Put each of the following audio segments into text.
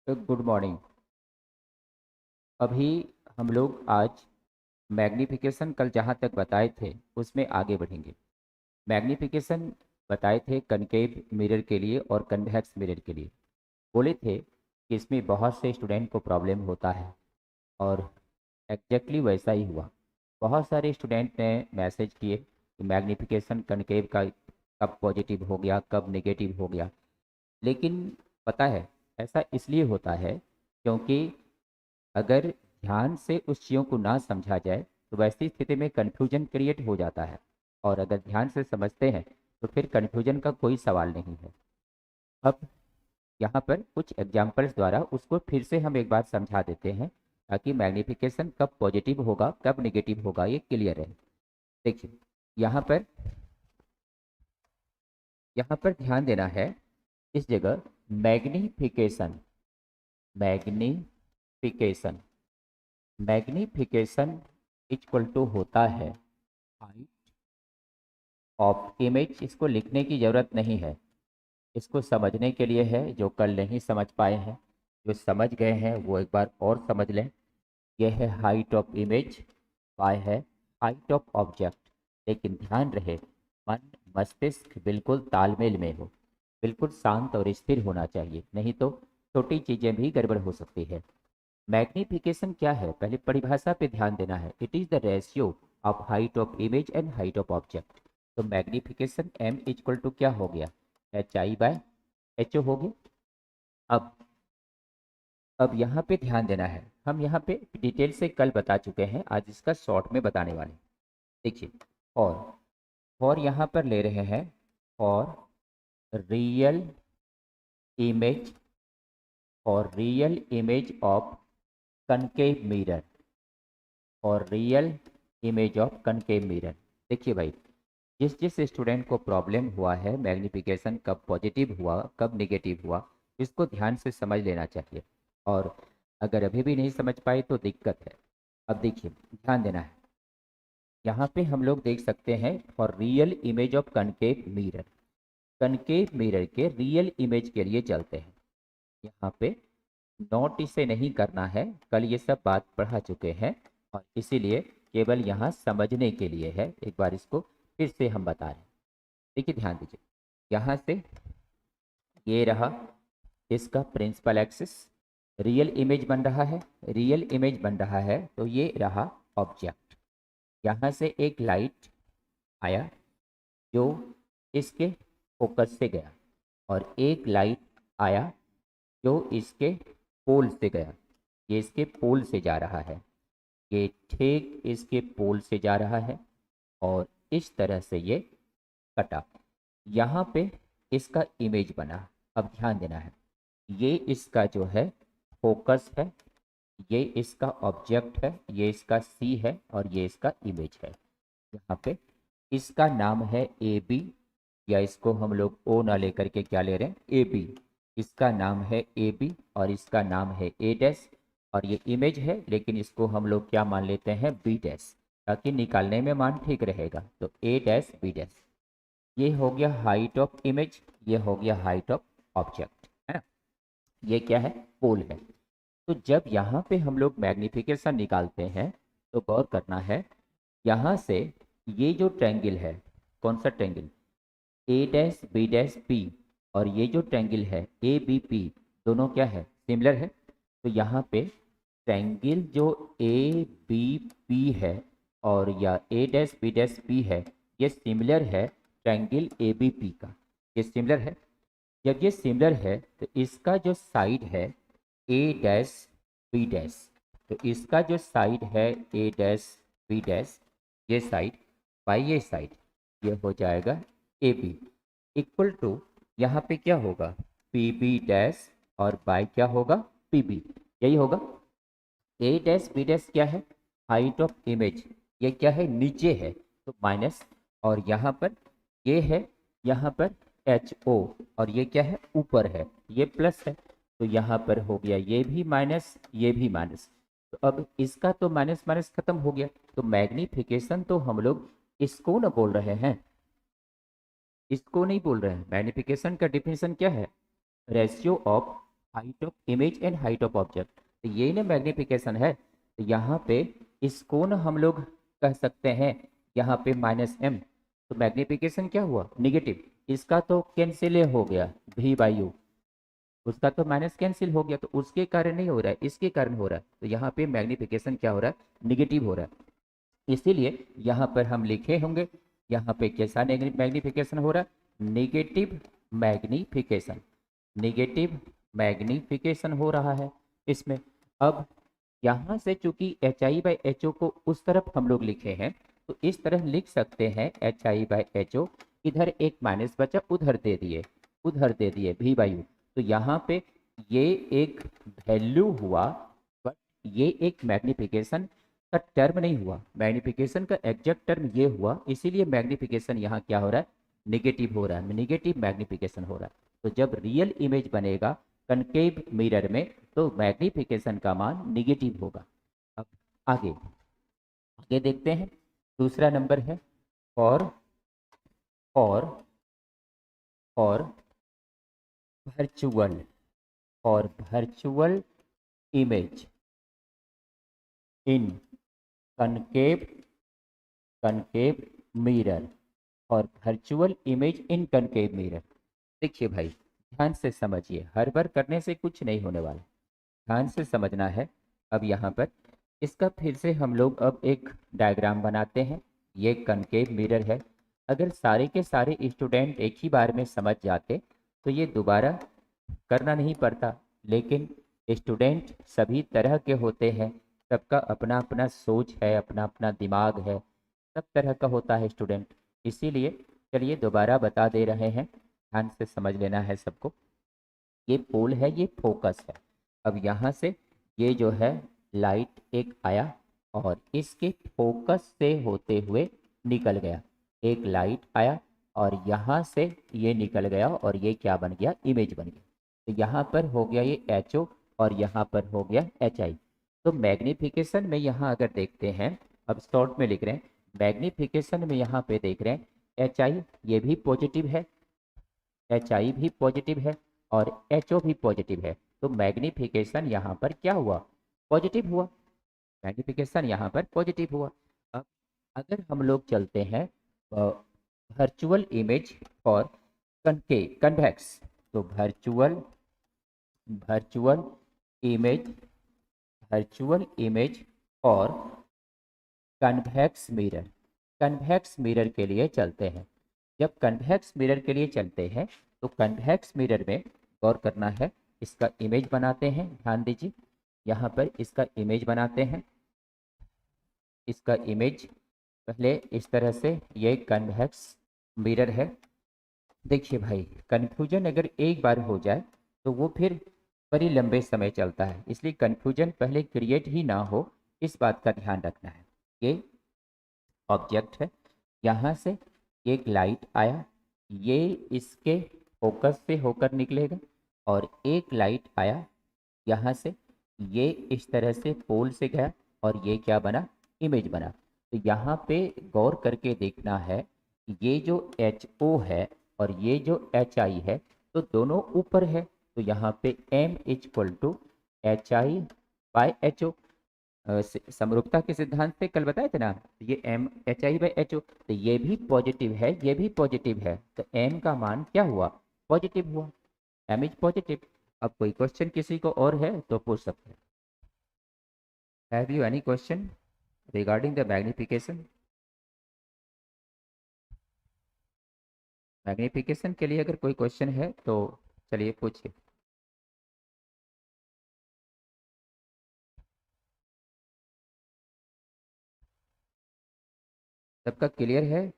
Good morning. अभी हम लोग आज मैग्नीफिकेशन कल जहाँ तक बताए थे उसमें आगे बढ़ेंगे। मैग्नीफिकेशन बताए थे कनकेव मिरर के लिए और कन्वेक्स मिरर के लिए। बोले थे कि इसमें बहुत से स्टूडेंट को प्रॉब्लम होता है और एग्जैक्टली वैसा ही हुआ। बहुत सारे स्टूडेंट ने मैसेज किए कि मैग्नीफिकेशन कनकेव का कब पॉजिटिव हो गया, कब नेगेटिव हो गया। लेकिन पता है, ऐसा इसलिए होता है क्योंकि अगर ध्यान से उस चीज़ों को ना समझा जाए तो वैसी स्थिति में कन्फ्यूजन क्रिएट हो जाता है। और अगर ध्यान से समझते हैं तो फिर कन्फ्यूजन का कोई सवाल नहीं है। अब यहाँ पर कुछ एग्जाम्पल्स द्वारा उसको फिर से हम एक बार समझा देते हैं ताकि मैग्नीफिकेशन कब पॉजिटिव होगा कब निगेटिव होगा ये क्लियर है। देखिए, यहाँ पर यहाँ पर ध्यान देना है। इस जगह magnification magnification magnification equal to होता है हाइट ऑफ इमेज। इसको लिखने की जरूरत नहीं है, इसको समझने के लिए है। जो कल नहीं समझ पाए हैं, जो समझ गए हैं वो एक बार और समझ लें। यह है हाइट ऑफ इमेज, वाई है हाइट ऑफ ऑब्जेक्ट। लेकिन ध्यान रहे, मन मस्तिष्क बिल्कुल तालमेल में हो, बिल्कुल शांत और स्थिर होना चाहिए, नहीं तो छोटी चीजें भी गड़बड़ हो सकती है। मैग्निफिकेशन क्या है, पहले परिभाषा पे ध्यान देना है। It is the ratio of height of image and height of object. तो मैग्निफिकेशन m इक्वल टू क्या हो गया, H I by H O हो गया। अब अब यहाँ पे ध्यान देना है। हम यहाँ पे डिटेल से कल बता चुके हैं, आज इसका शॉर्ट में बताने वाले हैं। देखिए, और यहाँ पर ले रहे हैं और रियल इमेज और real image of concave mirror और real image of concave mirror. देखिए भाई, जिस जिस स्टूडेंट को प्रॉब्लम हुआ है मैग्निफिकेशन कब पॉजिटिव हुआ कब निगेटिव हुआ, इसको ध्यान से समझ लेना चाहिए। और अगर अभी भी नहीं समझ पाए तो दिक्कत है। अब देखिए, ध्यान देना है। यहाँ पे हम लोग देख सकते हैं for real image of concave mirror, concave mirror के रियल इमेज के लिए चलते हैं। यहाँ पे नोट इसे नहीं करना है, कल ये सब बात पढ़ा चुके हैं और इसीलिए केवल यहाँ समझने के लिए है। एक बार इसको फिर से हम बता रहे हैं। देखिए, ध्यान दीजिए। यहाँ से ये रहा इसका प्रिंसिपल एक्सिस, रियल इमेज बन रहा है। रियल इमेज बन रहा है तो ये रहा ऑब्जेक्ट। यहाँ से एक लाइट आया जो इसके फोकस से गया और एक लाइट आया जो इसके पोल से गया। ये इसके पोल से जा रहा है, ये ठीक इसके पोल से जा रहा है और इस तरह से ये कटा। यहाँ पे इसका इमेज बना। अब ध्यान देना है, ये इसका जो है फोकस है, ये इसका ऑब्जेक्ट है, ये इसका सी है और ये इसका इमेज है। यहाँ पे इसका नाम है ए बी, या इसको हम लोग ओ ना लेकर के क्या ले रहे हैं, ए बी। इसका नाम है ए बी और इसका नाम है ए डैश। और ये इमेज है लेकिन इसको हम लोग क्या मान लेते हैं, बी डैश, ताकि निकालने में मान ठीक रहेगा। तो ए डैश बी डैश, ये हो गया हाइट ऑफ इमेज, ये हो गया हाइट ऑफ ऑब्जेक्ट, है ना। ये क्या है, पोल है। तो जब यहाँ पे हम लोग मैग्निफिकेशन निकालते हैं तो गौर करना है, यहाँ से ये जो ट्रायंगल है, कौन सा ट्रायंगल, ए डैश बी डैश पी, और ये जो ट्रायंगल है ए बी पी, दोनों क्या है, सिमिलर है। तो यहाँ पे ट्रायंगल जो ए बी पी है और या ए डैश बी डैश पी है, ये सिमिलर है ट्रायंगल ए बी पी का, ये सिमिलर है। जब ये सिमिलर है तो इसका जो साइड है ए डैश बी डैश, तो इसका जो साइड है ए डैश बी डैश, ये साइड बाई ये साइड, ये हो जाएगा ए बी इक्वल टू, यहाँ पे क्या होगा, पी बी डैश और बाई क्या होगा, पी बी। यही होगा। ए डैश बी डैश क्या है, हाइट ऑफ इमेज, ये क्या है, नीचे है तो माइनस, और यहाँ पर ये है, यहाँ पर एच ओ, और ये क्या है, ऊपर है, ये प्लस है। तो यहाँ पर हो गया ये भी माइनस, ये भी माइनस। तो अब इसका तो माइनस माइनस खत्म हो गया। तो मैग्निफिकेशन तो हम लोग इसको ना बोल रहे हैं, इसको नहीं बोल रहे हैं। मैग्निफिकेशन का डिफिनेशन क्या है, ratio of height of image and height of object, तो ये ना मैग्निफिकेशन है। तो यहाँ पे इसको ना हम लोग कह सकते हैं यहाँ पे -m, तो मैग्निफिकेशन क्या हुआ, निगेटिव। इसका तो कैंसिल हो गया v/u, उसका तो माइनस कैंसिल हो गया, तो उसके कारण नहीं हो रहा है, इसके कारण हो रहा है। तो यहाँ पे मैग्निफिकेशन क्या हो रहा है, निगेटिव हो रहा है। इसीलिए यहाँ पर हम लिखे होंगे, यहाँ पे कैसा मैग्निफिकेशन हो रहा है, निगेटिव मैग्निफिकेशन, निगेटिव मैग्निफिकेशन हो रहा है इसमें। अब यहाँ से चूंकि HI/HO को उस तरफ हम लोग लिखे हैं, तो इस तरह लिख सकते हैं HI/HO, इधर एक माइनस बचा, उधर दे दिए, उधर दे दिए v/u। तो यहाँ पे ये एक वैल्यू हुआ, बट ये एक मैग्निफिकेशन का टर्म नहीं हुआ, मैग्निफिकेशन का एग्जैक्ट टर्म ये हुआ, इसीलिए मैग्निफिकेशन यहाँ क्या हो रहा है, निगेटिव हो रहा है, निगेटिव मैग्निफिकेशन हो रहा है। तो जब रियल इमेज बनेगा कनकेव मिरर में, तो मैग्निफिकेशन का मान निगेटिव होगा। अब आगे आगे देखते हैं, दूसरा नंबर है फॉर और वर्चुअल, और virtual image in concave concave mirror, और virtual image in concave mirror. देखिए भाई, ध्यान से समझिए, हर बार करने से कुछ नहीं होने वाला, ध्यान से समझना है। अब यहाँ पर इसका फिर से हम लोग अब एक डायग्राम बनाते हैं। ये कनकेव मिरर है। अगर सारे के सारे स्टूडेंट एक ही बार में समझ जाते तो ये दोबारा करना नहीं पड़ता, लेकिन स्टूडेंट सभी तरह के होते हैं, सबका अपना अपना सोच है, अपना अपना दिमाग है, सब तरह का होता है स्टूडेंट। इसीलिए चलिए दोबारा बता दे रहे हैं, ध्यान से समझ लेना है सबको। ये पोल है, ये फोकस है। अब यहाँ से ये जो है लाइट एक आया और इसके फोकस से होते हुए निकल गया, एक लाइट आया और यहाँ से ये निकल गया और ये क्या बन गया, इमेज बन गया। तो यहाँ पर हो गया ये HO और यहाँ पर हो गया HI। तो मैग्निफिकेशन में यहाँ अगर देखते हैं, अब शॉर्ट में लिख रहे हैं, मैग्निफिकेशन में यहाँ पे देख रहे हैं HI ये भी पॉजिटिव है, HI भी पॉजिटिव है और HO भी पॉजिटिव है। तो मैग्निफिकेशन यहाँ पर क्या हुआ, पॉजिटिव हुआ, मैग्निफिकेशन यहाँ पर पॉजिटिव हुआ। अब अगर हम लोग चलते हैं वर्चुअल इमेज फॉर कन्वेक्स, तो virtual virtual image virtual image for convex mirror, convex mirror के लिए चलते हैं। जब कन्वेक्स मिरर के लिए चलते हैं तो कन्वेक्स मिरर में गौर करना है, इसका इमेज बनाते हैं, ध्यान दीजिए, यहाँ पर इसका इमेज बनाते हैं। इसका इमेज पहले इस तरह से, ये कन्वेक्स मिरर है। देखिए भाई, कन्फ्यूजन अगर एक बार हो जाए तो वो फिर बड़ी लंबे समय चलता है, इसलिए कन्फ्यूजन पहले क्रिएट ही ना हो, इस बात का ध्यान रखना है। ये ऑब्जेक्ट है, यहाँ से एक लाइट आया, ये इसके फोकस से होकर निकलेगा और एक लाइट आया यहाँ से, ये इस तरह से पोल से गया और ये क्या बना, इमेज बना। तो यहाँ पे गौर करके देखना है, ये जो HO है और ये जो HI है, तो दोनों ऊपर है, तो यहाँ पे M = HI/HO। समरूपता के सिद्धांत से कल बताए थे ना, ये M HI/HO, तो ये भी पॉजिटिव है, ये भी पॉजिटिव है, तो M का मान क्या हुआ, पॉजिटिव हुआ, M इज पॉजिटिव। अब कोई क्वेश्चन किसी को और है तो पूछ सकते हैं। Have you any question regarding the magnification? Magnification के लिए अगर कोई क्वेश्चन है तो चलिए पूछिए। सबका क्लियर है?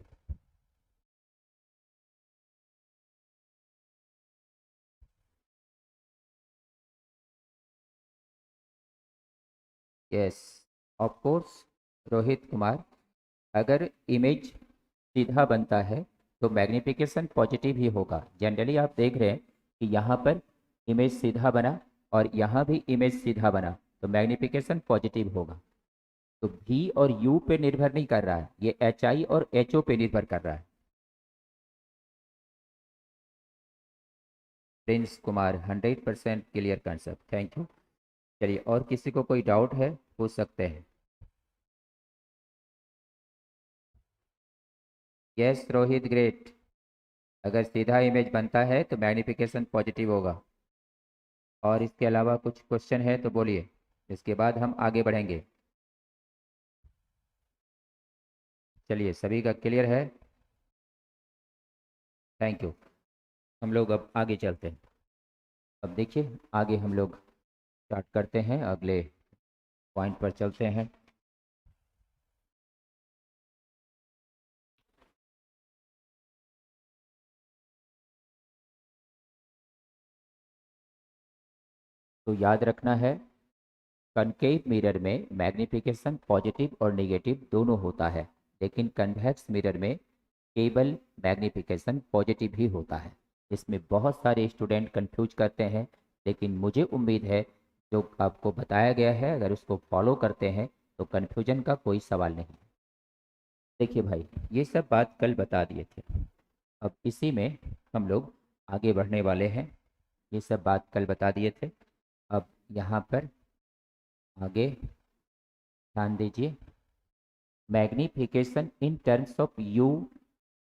Yes, of course Rohit Kumar, अगर इमेज सीधा बनता है तो मैग्निफिकेशन पॉजिटिव ही होगा। जनरली आप देख रहे हैं कि यहाँ पर इमेज सीधा बना और यहाँ भी इमेज सीधा बना, तो मैग्निफिकेशन पॉजिटिव होगा। तो V और U पे निर्भर नहीं कर रहा है, ये HI और HO पे निर्भर कर रहा है। Prince Kumar 100% clear concept, thank you. चलिए, और किसी को कोई डाउट है पूछ सकते हैं। Yes Rohit, great. अगर सीधा इमेज बनता है तो मैग्निफिकेशन पॉजिटिव होगा। और इसके अलावा कुछ क्वेश्चन है तो बोलिए, इसके बाद हम आगे बढ़ेंगे। चलिए, सभी का क्लियर है, थैंक यू। हम लोग अब आगे चलते हैं। अब देखिए, आगे हम लोग स्टार्ट करते हैं, अगले पॉइंट पर चलते हैं। तो याद रखना है, कनकेव मिरर में मैग्निफिकेशन पॉजिटिव और नेगेटिव दोनों होता है, लेकिन कन्वेक्स मिरर में केवल मैग्निफिकेशन पॉजिटिव ही होता है। इसमें बहुत सारे स्टूडेंट कंफ्यूज करते हैं, लेकिन मुझे उम्मीद है जो आपको बताया गया है अगर उसको फॉलो करते हैं तो कन्फ्यूजन का कोई सवाल नहीं है। देखिए भाई, ये सब बात कल बता दिए थे, अब इसी में हम लोग आगे बढ़ने वाले हैं। ये सब बात कल बता दिए थे, अब यहाँ पर आगे ध्यान दीजिए। Magnification in terms of U,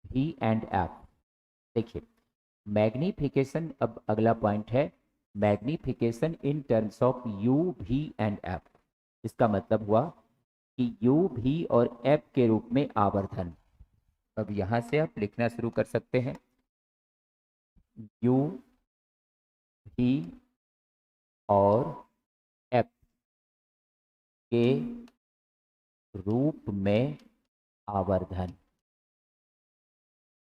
V and F. देखिए, मैग्निफिकेशन, अब अगला पॉइंट है magnification in terms of U, V and F. इसका मतलब हुआ कि यू, वी और एफ के रूप में आवर्धन। अब यहां से आप लिखना शुरू कर सकते हैं, यू, वी और एफ के रूप में आवर्धन,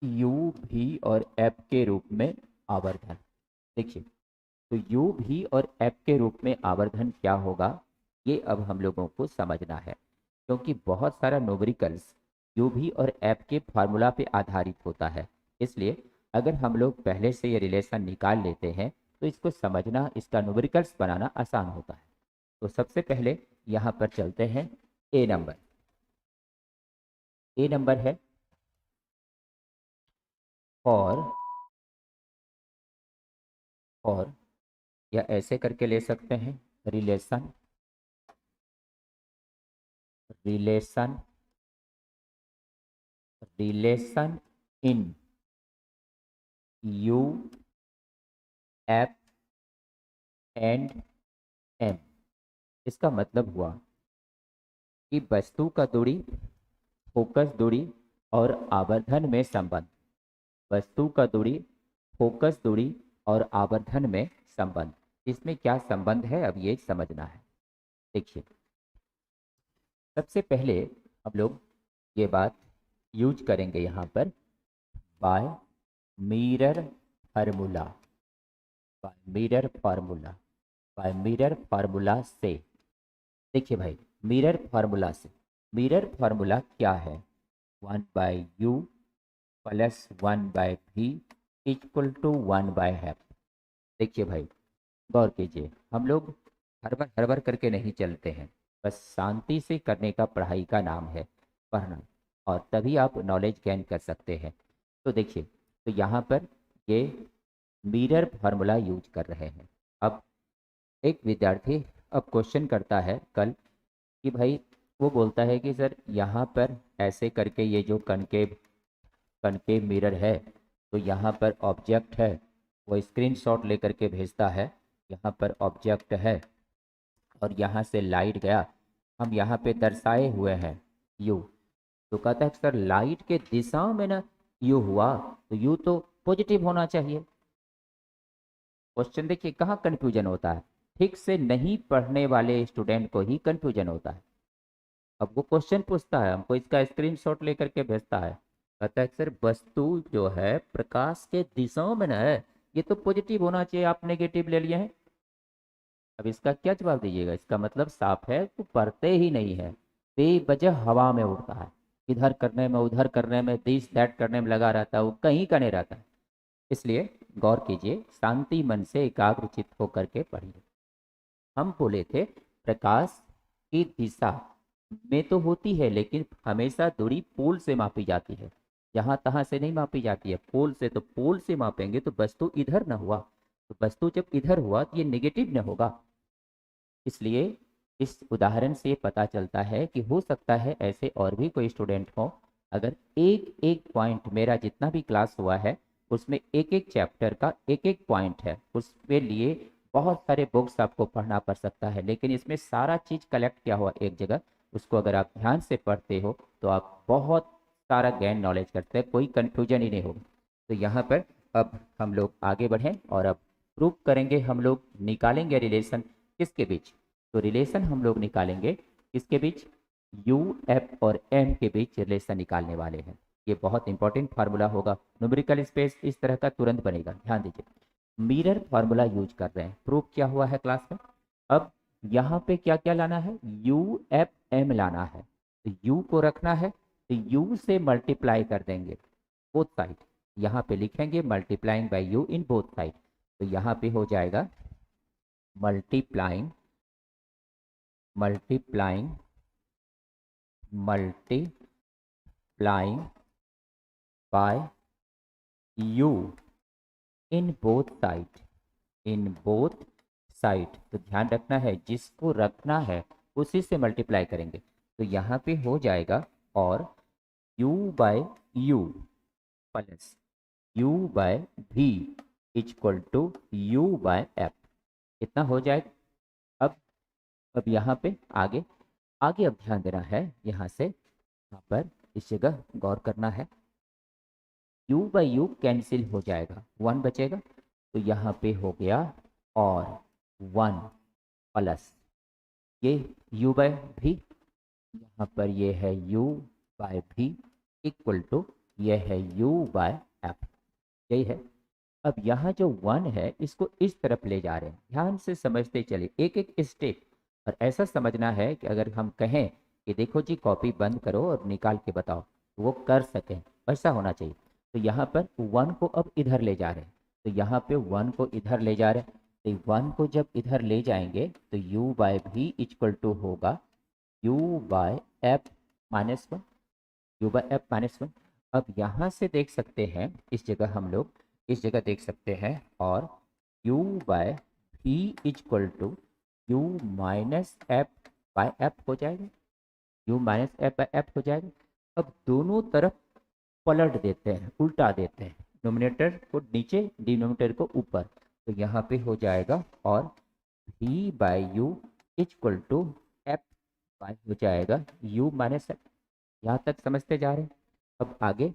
यू, वी और एफ के रूप में आवर्धन। देखिए, तो यू, वी और एफ के रूप में आवर्धन क्या होगा, ये अब हम लोगों को समझना है, क्योंकि बहुत सारा न्यूमेरिकल्स यू, वी और एफ के फार्मूला पे आधारित होता है। इसलिए अगर हम लोग पहले से ये रिलेशन निकाल लेते हैं तो इसको समझना, इसका न्यूमेरिकल्स बनाना आसान होता है। तो सबसे पहले यहाँ पर चलते हैं, ए नंबर। ए नंबर है और या ऐसे करके ले सकते हैं, relation relation relation in U, F and M. इसका मतलब हुआ कि वस्तु का दूरी, फोकस दूरी और आवर्धन में संबंध। वस्तु का दूरी, फोकस दूरी और आवर्धन में संबंध। इसमें क्या संबंध है अब ये समझना है। देखिए, सबसे पहले हम लोग ये बात यूज करेंगे यहाँ पर, by mirror formula. By mirror formula, by mirror formula से। देखिए भाई, मिरर फार्मूला से, मिरर फार्मूला क्या है, 1/u plus 1/v equal to 1/f। देखिए भाई, गौर कीजिए, हम लोग हड़बड़ हड़बड़ करके नहीं चलते हैं, बस शांति से करने का पढ़ाई का नाम है, पढ़ना, और तभी आप नॉलेज गेन कर सकते हैं। तो देखिए, तो यहाँ पर ये मिरर फार्मूला यूज कर रहे हैं। अब एक विद्यार्थी अब क्वेश्चन करता है कल कि भाई, वो बोलता है कि सर यहाँ पर ऐसे करके ये जो कनकेव कनकेव मिरर है, तो यहाँ पर ऑब्जेक्ट है, वो स्क्रीनशॉट लेकर के भेजता है, यहाँ पर ऑब्जेक्ट है और यहाँ से लाइट गया, हम यहाँ पे दर्शाए हुए हैं यू। तो कहता है सर लाइट के दिशा में ना यू हुआ, तो यू तो पॉजिटिव होना चाहिए। क्वेश्चन देखिए कहाँ कंफ्यूजन होता है, ठीक से नहीं पढ़ने वाले स्टूडेंट को ही कंफ्यूजन होता है। अब वो क्वेश्चन पूछता है, हमको इसका स्क्रीनशॉट लेकर के भेजता है, कहता है सर वस्तु जो है प्रकाश के दिशाओं में ना है, ये तो पॉजिटिव होना चाहिए, आप नेगेटिव ले लिए हैं। अब इसका क्या जवाब दीजिएगा, इसका मतलब साफ है वो पढ़ते ही नहीं है, बेवजह हवा में उड़ता है, इधर करने में उधर करने में दिस दैट करने में लगा रहता है, वो कहीं का नहीं रहता है। इसलिए गौर कीजिए, शांति मन से एकाग्रचित होकर के पढ़िए। हम बोले थे प्रकाश की दिशा में तो होती है, लेकिन हमेशा दूरी पोल से मापी जाती है, जहां तहां से नहीं मापी जाती है, पोल से। तो पोल से मापेंगे तो वस्तु इधर ना हुआ, तो वस्तु जब इधर हुआ तो ये नेगेटिव न होगा। इसलिए इस उदाहरण से पता चलता है कि हो सकता है ऐसे और भी कोई स्टूडेंट हो, अगर एक एक पॉइंट, मेरा जितना भी क्लास हुआ है उसमें एक एक चैप्टर का एक एक पॉइंट है, उसके लिए बहुत सारे बुक्स आपको पढ़ना पड़ सकता है, लेकिन इसमें सारा चीज कलेक्ट किया हुआ एक जगह, उसको अगर आप ध्यान से पढ़ते हो तो आप बहुत सारा गेन नॉलेज करते हैं, कोई कंफ्यूजन ही नहीं होगा। तो यहाँ पर अब हम लोग आगे बढ़ें और अब प्रूव करेंगे, हम लोग निकालेंगे रिलेशन किसके बीच। तो रिलेशन हम लोग निकालेंगे किसके बीच, यू एफ और एम के बीच रिलेशन निकालने वाले हैं। ये बहुत इंपॉर्टेंट फार्मूला होगा, न्यूमेरिकल स्पेस इस तरह का तुरंत बनेगा, ध्यान दीजिए। मिरर फार्मूला यूज कर रहे हैं, प्रूफ किया हुआ है क्लास में। अब यहाँ पे क्या क्या लाना है, यू एफ एम लाना है, तो यू को रखना है, तो यू से मल्टीप्लाई कर देंगे बोथ साइड, यहाँ पे लिखेंगे multiplying by you in both side, तो यहाँ पे हो जाएगा multiplying multiplying multiplying by you in both side, in both side. तो ध्यान रखना है, जिसको रखना है उसी से मल्टीप्लाई करेंगे, तो यहाँ पे हो जाएगा और u by U plus u by v equal to u by F, इतना हो जाएगा। अब यहाँ पे आगे आगे अब ध्यान देना है, यहाँ से यहाँ पर इस जगह गौर करना है, u बाई यू कैंसिल हो जाएगा, वन बचेगा, तो यहाँ पे हो गया और वन प्लस ये u बाय भी, यहाँ पर ये है u by V equal to ये है u बाय एफ, यही है। अब यहाँ जो वन है इसको इस तरफ ले जा रहे हैं, ध्यान से समझते चलिए एक एक स्टेप। और ऐसा समझना है कि अगर हम कहें कि देखो जी कॉपी बंद करो और निकाल के बताओ, तो वो कर सकें, ऐसा होना चाहिए। तो यहाँ पर वन को अब इधर ले जा रहे हैं, तो यहाँ पे वन को इधर ले जा रहे हैं, तो वन को जब इधर ले जाएंगे तो u by V equal to होगा u by F minus one, u by F minus one. अब यहाँ से देख सकते हैं, इस जगह हम लोग इस जगह देख सकते हैं, और u by V equal to u minus F by F हो जाएगा, u minus F by F हो जाएगा। अब दोनों तरफ पलट देते हैं, उल्टा देते हैं, नोमिनेटर को नीचे डिनोमिनेटर को ऊपर, तो यहाँ पे हो जाएगा और v by U equal to F by हो जाएगा u माइनस एफ। यहाँ तक समझते जा रहे हैं। अब आगे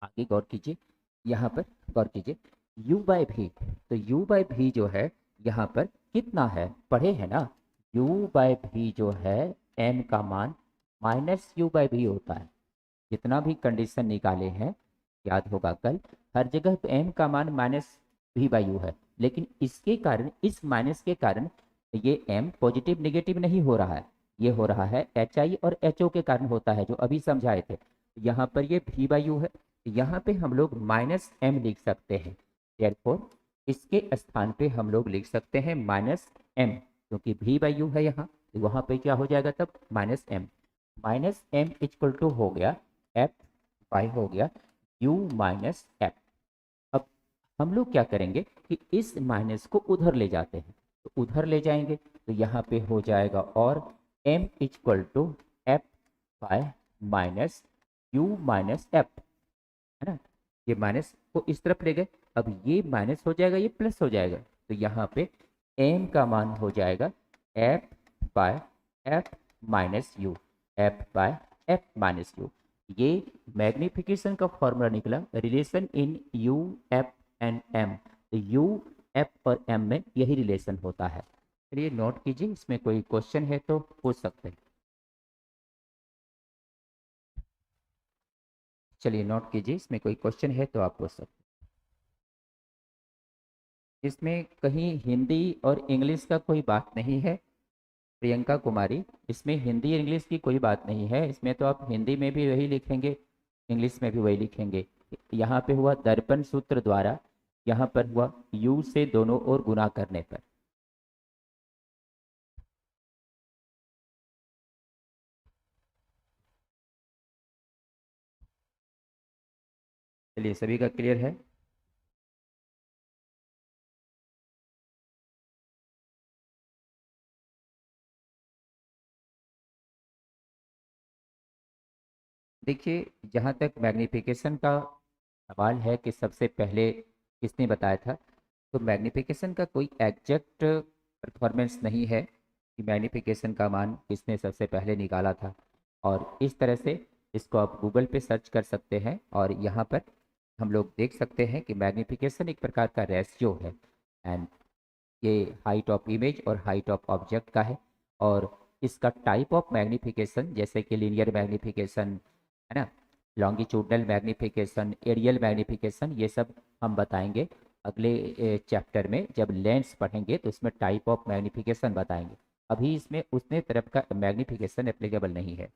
आगे गौर कीजिए, यहाँ पर गौर कीजिए, u बाय भी, तो u बाय भी जो है यहाँ पर कितना है, पढ़े हैं ना, u बाय भी जो है m का मान माइनस u बाय भी होता है। जितना भी कंडीशन निकाले हैं, याद होगा कल, हर जगह तो m का मान माइनस भी बाई यू है, लेकिन इसके कारण, इस माइनस के कारण ये m पॉजिटिव निगेटिव नहीं हो रहा है, ये हो रहा है एच आई और एच ओ के कारण होता है, जो अभी समझाए थे। यहाँ पर ये भी बाई यू है, यहाँ पे हम लोग माइनस m लिख सकते हैं, therefore इसके स्थान पे हम लोग लिख सकते हैं माइनस m, क्योंकि भी बाई यू है यहाँ, तो वहाँ पे क्या हो जाएगा तब माइनस m इक्वल टू हो गया एफ बाई हो गया u माइनस एफ। अब हम लोग क्या करेंगे कि इस माइनस को उधर ले जाते हैं, तो उधर ले जाएंगे तो यहाँ पे हो जाएगा और m equal to F by minus u minus F, है ना। ये माइनस को इस तरफ ले गए, अब ये माइनस हो जाएगा, ये प्लस हो जाएगा, तो यहाँ पे m का मान हो जाएगा f by F minus U, F by F minus you. ये मैग्निफिकेशन का फॉर्मूला निकला, relation in U F and M, तो यू एफ और एम में यही रिलेशन होता है। चलिए नोट कीजिए, इसमें कोई क्वेश्चन है तो पूछ सकते हैं। चलिए नोट कीजिए, इसमें कोई क्वेश्चन है तो आप पूछ सकते हैं। इसमें कहीं हिंदी और इंग्लिश का कोई बात नहीं है प्रियंका कुमारी, इसमें हिंदी इंग्लिश की कोई बात नहीं है, इसमें तो आप हिंदी में भी वही लिखेंगे, इंग्लिश में भी वही लिखेंगे। यहाँ पे हुआ दर्पण सूत्र द्वारा, यहाँ पर हुआ यू से दोनों ओर गुना करने पर। चलिए सभी का क्लियर है। देखिए, जहाँ तक मैग्नीफिकेशन का सवाल है कि सबसे पहले किसने बताया था, तो मैग्नीफिकेशन का कोई एग्जैक्ट परफॉर्मेंस नहीं है कि मैग्नीफिकेशन का मान किसने सबसे पहले निकाला था। और इस तरह से इसको आप गूगल पे सर्च कर सकते हैं और यहाँ पर हम लोग देख सकते हैं कि मैग्नीफिकेशन एक प्रकार का रेशियो है। एंड ये हाइट ऑफ इमेज और हाइट ऑफ ऑब्जेक्ट का है। और इसका टाइप ऑफ मैग्नीफिकेशन जैसे कि लीनियर मैग्नीफिकेशन है ना, लॉन्गिट्यूडनल मैग्नीफिकेशन, एरियल मैग्नीफिकेशन, ये सब हम बताएंगे अगले चैप्टर में। जब लेंस पढ़ेंगे तो इसमें टाइप ऑफ मैग्नीफिकेशन बताएंगे। अभी इसमें उतने तरफ का मैग्नीफिकेशन एप्लीकेबल नहीं है।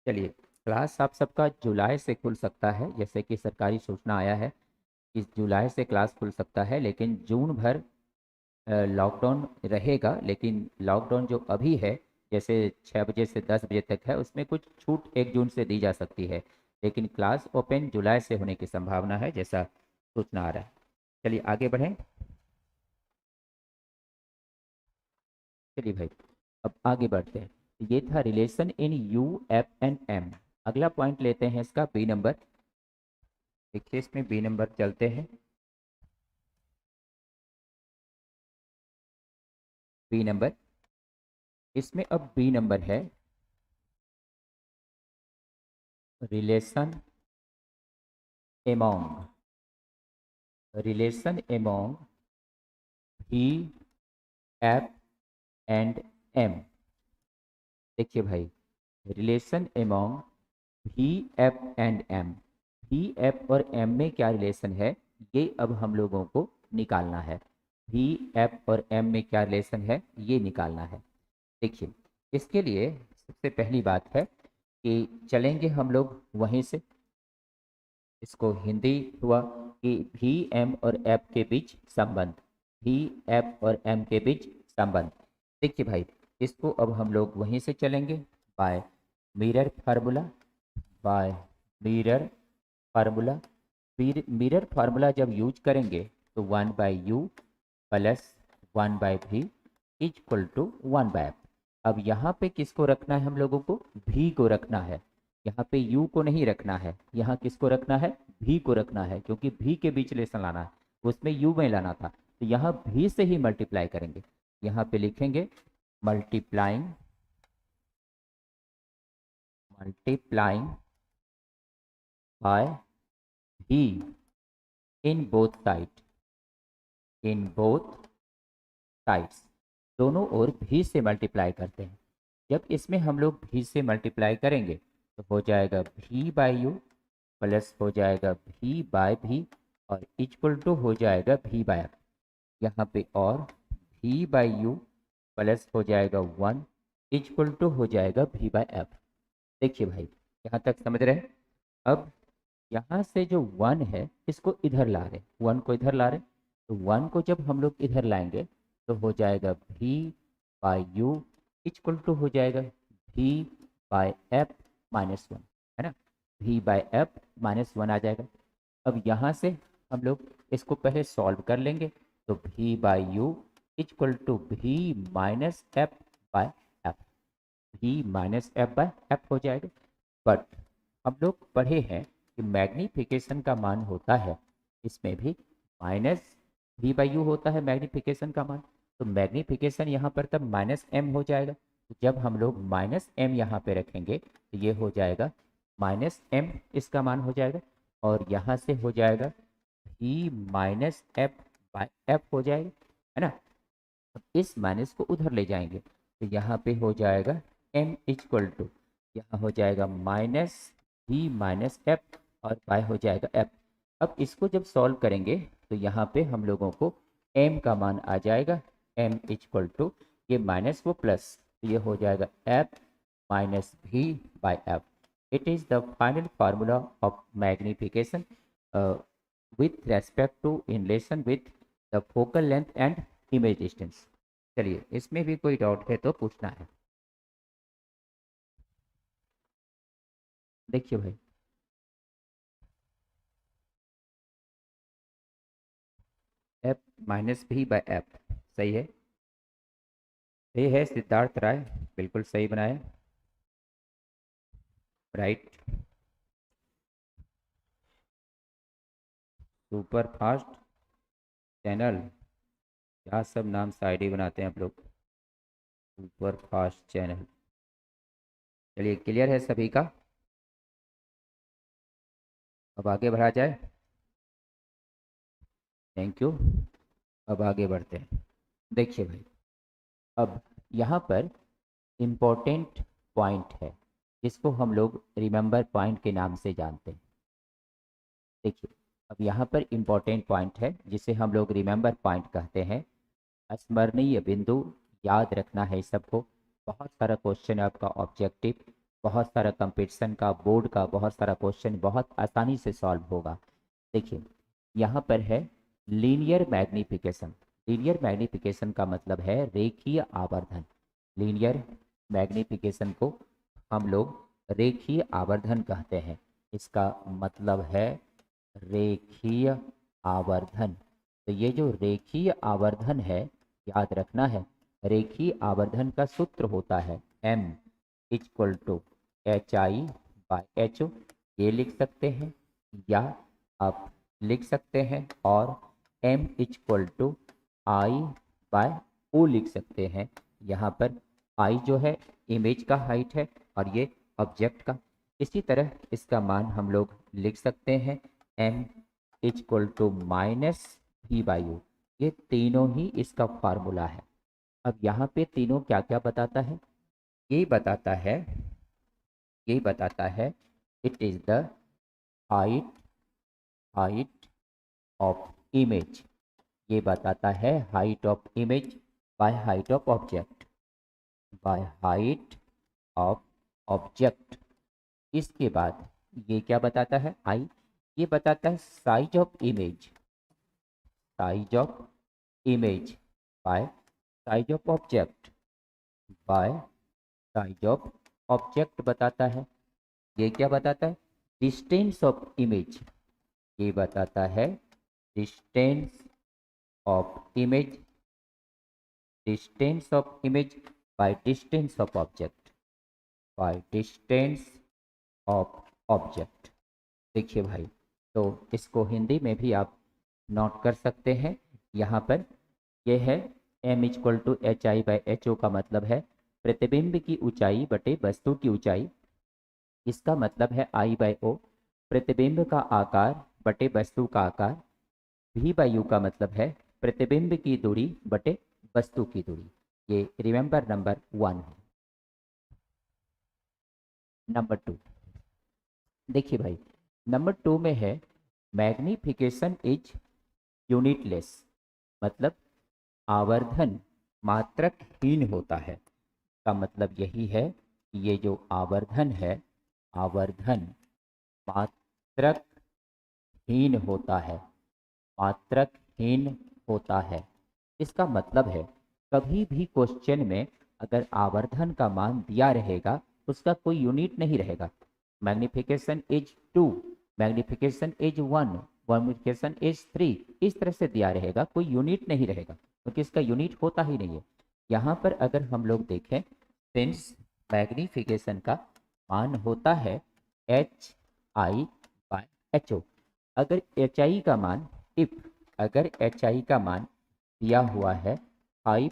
चलिए, क्लास आप सबका जुलाई से खुल सकता है, जैसे कि सरकारी सूचना आया है कि जुलाई से क्लास खुल सकता है, लेकिन जून भर लॉकडाउन रहेगा। लेकिन लॉकडाउन जो अभी है, जैसे 6 बजे से 10 बजे तक है, उसमें कुछ छूट 1 जून से दी जा सकती है। लेकिन क्लास ओपन जुलाई से होने की संभावना है, जैसा सूचना आ रहा है। चलिए आगे बढ़ें। चलिए भाई, अब आगे बढ़ते हैं। ये था relation in U, F and M. अगला पॉइंट लेते हैं इसका बी नंबर। देखिए, इसमें बी नंबर चलते हैं। बी नंबर, इसमें अब बी नंबर है रिलेशन एमोंग, रिलेशन एमोंग ही, एफ एंड एम। देखिए भाई, relation among V, F and M. V, F और एम में क्या रिलेशन है, ये अब हम लोगों को निकालना है। भी, एफ और एम में क्या रिलेशन है, ये निकालना है। देखिए, इसके लिए सबसे पहली बात है कि चलेंगे हम लोग वहीं से। इसको हिंदी हुआ कि भी, एम और एफ के बीच संबंध। भी, एफ और एम के बीच संबंध। देखिए भाई, इसको अब हम लोग वहीं से चलेंगे by mirror formula. By mirror formula. Mirror formula जब यूज करेंगे तो 1/u plus 1/v equal to 1/f। अब यहाँ पे किसको रखना है, हम लोगों को भी को रखना है। यहाँ पे u को नहीं रखना है, यहाँ किसको रखना है, भी को रखना है, क्योंकि भी के बीच रिलेशन लाना है, उसमें u में लाना था। तो यहाँ भी से ही मल्टीप्लाई करेंगे। यहाँ पे लिखेंगे मल्टीप्लाइंग, मल्टीप्लाइंग बाय भी in both side, in both sides, दोनों ओर भी से मल्टीप्लाई करते हैं। जब इसमें हम लोग भी से मल्टीप्लाई करेंगे तो हो जाएगा भी बाई यू प्लस हो जाएगा भी बाय भी और इक्वल टू हो जाएगा भी बाय एफ। यहाँ पे और भी बाई यू प्लस हो जाएगा 1 इक्वल टू हो जाएगा भी बाय एफ। देखिए भाई, यहाँ तक समझ रहे हैं। अब यहाँ से जो 1 है इसको इधर ला रहे, 1 को इधर ला रहे, तो 1 को जब हम लोग इधर लाएंगे तो हो जाएगा भी बाई यू इक्वल टू हो जाएगा भी बाय एफ माइनस 1, है ना। भी बाय एफ माइनस 1 आ जाएगा। अब यहाँ से हम लोग इसको पहले सॉल्व कर लेंगे, तो भी बाई यू इक्वल टू भी माइनस एफ बाय एफ, भी माइनस एफ बाय एफ हो जाएगा। बट हम लोग पढ़े हैं कि मैग्नीफिकेशन का मान होता है, इसमें भी माइनस वी बाई यू होता है मैग्नीफिकेशन का मान। तो मैग्नीफिकेशन यहाँ पर तब माइनस एम हो जाएगा। तो जब हम लोग माइनस एम यहाँ पे रखेंगे तो ये हो जाएगा माइनस एम, इसका मान हो जाएगा। और यहाँ से हो जाएगा भी माइनस एफ बाय एफ हो जाएगा, है ना। अब इस माइनस को उधर ले जाएंगे तो यहाँ पे हो जाएगा एम इक्वल टू, यहाँ हो जाएगा माइनस भी माइनस एफ और बाय हो जाएगा एफ। अब इसको जब सॉल्व करेंगे तो यहाँ पे हम लोगों को m का मान आ जाएगा, m इक्वल टू ये माइनस वो प्लस, तो ये हो जाएगा f minus V by F. It is the final formula of magnification with respect to in relation with the focal length and image distance। चलिए, इसमें भी कोई डाउट है तो पूछना है। देखिए भाई, F minus V by F, सही है। ये है सिद्धार्थ राय, बिल्कुल सही बनाया, राइट। सुपर फास्ट चैनल, क्या सब नाम शायरी बनाते हैं आप लोग। सुपर फास्ट चैनल, चलिए क्लियर है सभी का। अब आगे बढ़ा जाए। Thank you. अब आगे बढ़ते हैं। देखिए भाई, अब यहाँ पर इम्पोर्टेंट पॉइंट है जिसको हम लोग रिमेंबर पॉइंट के नाम से जानते हैं। देखिए, अब यहाँ पर इम्पोर्टेंट पॉइंट है जिसे हम लोग रिमेंबर पॉइंट कहते हैं। स्मरणीय बिंदु, याद रखना है सबको। बहुत सारा क्वेश्चन है आपका ऑब्जेक्टिव, बहुत सारा कंपटीशन का, बोर्ड का बहुत सारा क्वेश्चन बहुत आसानी से सॉल्व होगा। देखिए, यहाँ पर है लीनियर मैग्निफिकेशन। लीनियर मैग्निफिकेशन का मतलब है रेखीय आवर्धन। लीनियर मैग्निफिकेशन को हम लोग रेखीय आवर्धन कहते हैं। इसका मतलब है रेखीय आवर्धन। तो ये जो रेखीय आवर्धन है, याद रखना है, रेखीय आवर्धन का सूत्र होता है m equal to H I by H O. ये लिख सकते हैं या आप लिख सकते हैं और m equal to I by O लिख सकते हैं। यहाँ पर i जो है इमेज का हाइट है और ये ऑब्जेक्ट का। इसी तरह इसका मान हम लोग लिख सकते हैं m equal to minus V by O. ये तीनों ही इसका फार्मूला है। अब यहाँ पे तीनों क्या क्या बताता है, ये बताता है, ये बताता है it is the height, height of image. ये बताता है height of image by height of object, by height of object. इसके बाद ये क्या बताता है आई, ये बताता है size of image, size of image by size of object, bye size of object बताता है। ये क्या बताता है डिस्टेंस ऑफ इमेज, ये बताता है distance of image, distance of image by distance of object, by distance of object. देखिए भाई, तो इसको हिंदी में भी आप नोट कर सकते हैं। यहाँ पर यह है m equal to H I by H O का मतलब है प्रतिबिंब की ऊंचाई बटे वस्तु की ऊंचाई। इसका मतलब है आई बाई ओ प्रतिबिंब का आकार बटे वस्तु का आकार। v बाई यू का मतलब है प्रतिबिंब की दूरी बटे वस्तु की दूरी। ये रिमेंबर नंबर 1 है। नंबर 2, देखिए भाई, नंबर 2 में है मैग्निफिकेशन इज यूनिटलेस, मतलब आवर्धन मात्रकहीन होता है। का मतलब यही है कि ये जो आवर्धन है, आवर्धन मात्रकहीन होता है, मात्रकहीन होता है। इसका मतलब है कभी भी क्वेश्चन में अगर आवर्धन का मान दिया रहेगा उसका कोई यूनिट नहीं रहेगा। Magnification is 2, magnification is 1, magnification is 3, इस तरह से दिया रहेगा, कोई यूनिट नहीं रहेगा क्योंकि इसका यूनिट होता ही नहीं है। यहाँ पर अगर हम लोग देखें, सिंस मैग्निफिकेशन का मान होता है H I by H O, अगर एच आई का मान, इफ अगर एच आई का मान दिया हुआ है 5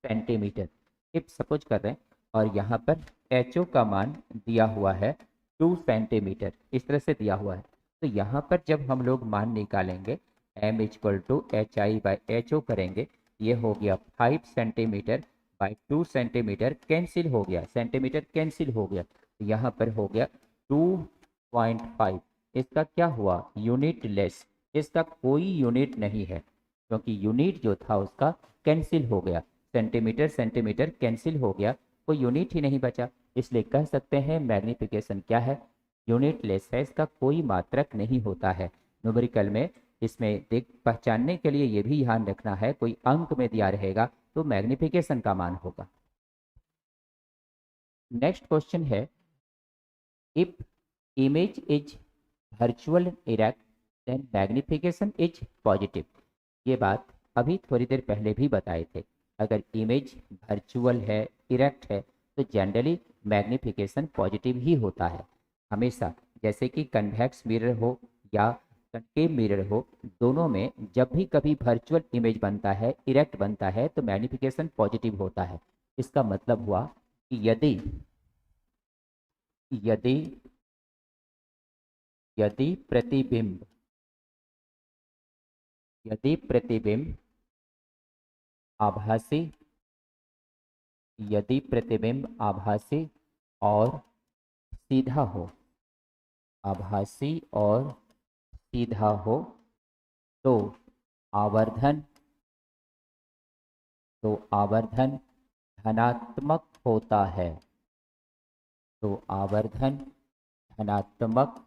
सेंटीमीटर, इफ सपोज कर रहे हैं, और यहाँ पर एच ओ का मान दिया हुआ है 2 सेंटीमीटर, इस तरह से दिया हुआ है, तो यहाँ पर जब हम लोग मान निकालेंगे m equal to H I by H O करेंगे, ये हो गया 5 सेंटीमीटर बाई 2 सेंटीमीटर, कैंसिल हो गया, सेंटीमीटर कैंसिल हो गया, तो यहाँ पर हो गया 2.5। इसका क्या हुआ यूनिट लेस, इसका कोई यूनिट नहीं है क्योंकि यूनिट जो था उसका कैंसिल हो गया, सेंटीमीटर सेंटीमीटर कैंसिल हो गया, कोई यूनिट ही नहीं बचा। इसलिए कह सकते हैं मैग्निफिकेशन क्या है, यूनिट लेस है, इसका कोई मात्रक नहीं होता है। न्यूमेरिकल में इसमें देख पहचानने के लिए ये भी ध्यान रखना है, कोई अंक में दिया रहेगा तो मैग्निफिकेशन का मान होगा। नेक्स्ट क्वेश्चन है if image is virtual erect then magnification is positive. ये बात अभी थोड़ी देर पहले भी बताए थे। अगर इमेज वर्चुअल है, इरेक्ट है, तो जनरली मैग्निफिकेशन पॉजिटिव ही होता है हमेशा। जैसे कि कन्वेक्स मिरर हो या कनकेव मिरर हो, दोनों में जब भी कभी वर्चुअल इमेज बनता है, इरेक्ट बनता है, तो मैग्निफिकेशन पॉजिटिव होता है। इसका मतलब हुआ कि यदि यदि यदि प्रतिबिंब यदि प्रतिबिंब आभासी यदि प्रतिबिंब आभासी और सीधा हो, आभासी और सीधा हो, तो आवर्धन आवर्धन धनात्मक होता है। तो आवर्धन धनात्मक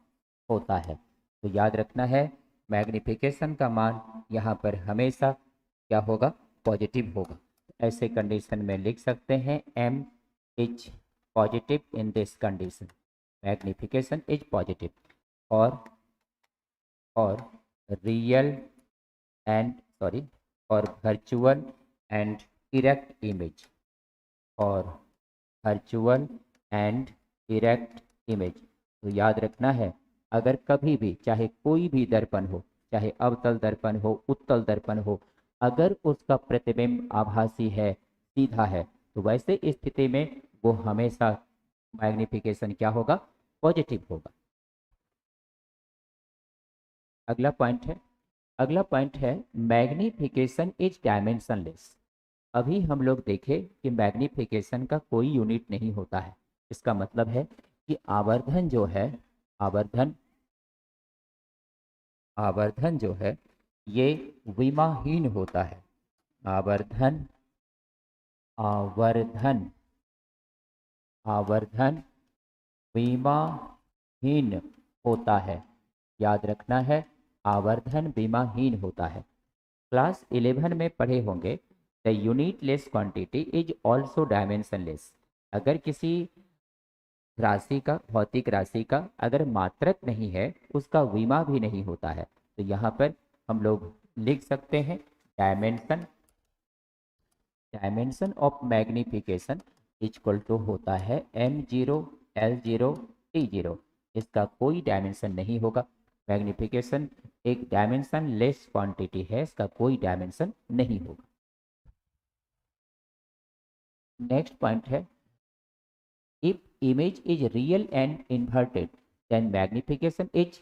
होता है। तो याद रखना है, मैग्निफिकेशन का मान यहाँ पर हमेशा क्या होगा? पॉजिटिव होगा। ऐसे कंडीशन में लिख सकते हैं m is positive in this condition, magnification is positive और रियल एंड और वर्चुअल एंड इरेक्ट इमेज और वर्चुअल एंड इरेक्ट इमेज। तो याद रखना है, अगर कभी भी चाहे कोई भी दर्पण हो, चाहे अवतल दर्पण हो, उत्तल दर्पण हो, अगर उसका प्रतिबिंब आभासी है, सीधा है, तो वैसे स्थिति में वो हमेशा मैग्निफिकेशन क्या होगा? पॉजिटिव होगा। अगला पॉइंट है मैग्निफिकेशन इज डायमेंशनलेस। अभी हम लोग देखें कि मैग्निफिकेशन का कोई यूनिट नहीं होता है। इसका मतलब है कि आवर्धन जो है, आवर्धन जो है ये विमाहीन होता है। आवर्धन आवर्धन आवर्धन विमाहीन होता है। याद रखना है, आवर्धन विमाहीन होता है। क्लास 11 में पढ़े होंगे, the unitless quantity is also dimensionless. अगर किसी राशि का, भौतिक राशि का अगर मात्रक नहीं है, उसका विमा भी नहीं होता है। तो यहाँ पर हम लोग लिख सकते हैं dimension of magnification equal to होता है m0 l0 t0। इसका कोई डायमेंशन नहीं होगा। मैग्निफिकेशन एक डायमेंशन लेस क्वांटिटी है, इसका कोई डायमेंशन नहीं होगा। नेक्स्ट पॉइंट है, if image is real and inverted then magnification is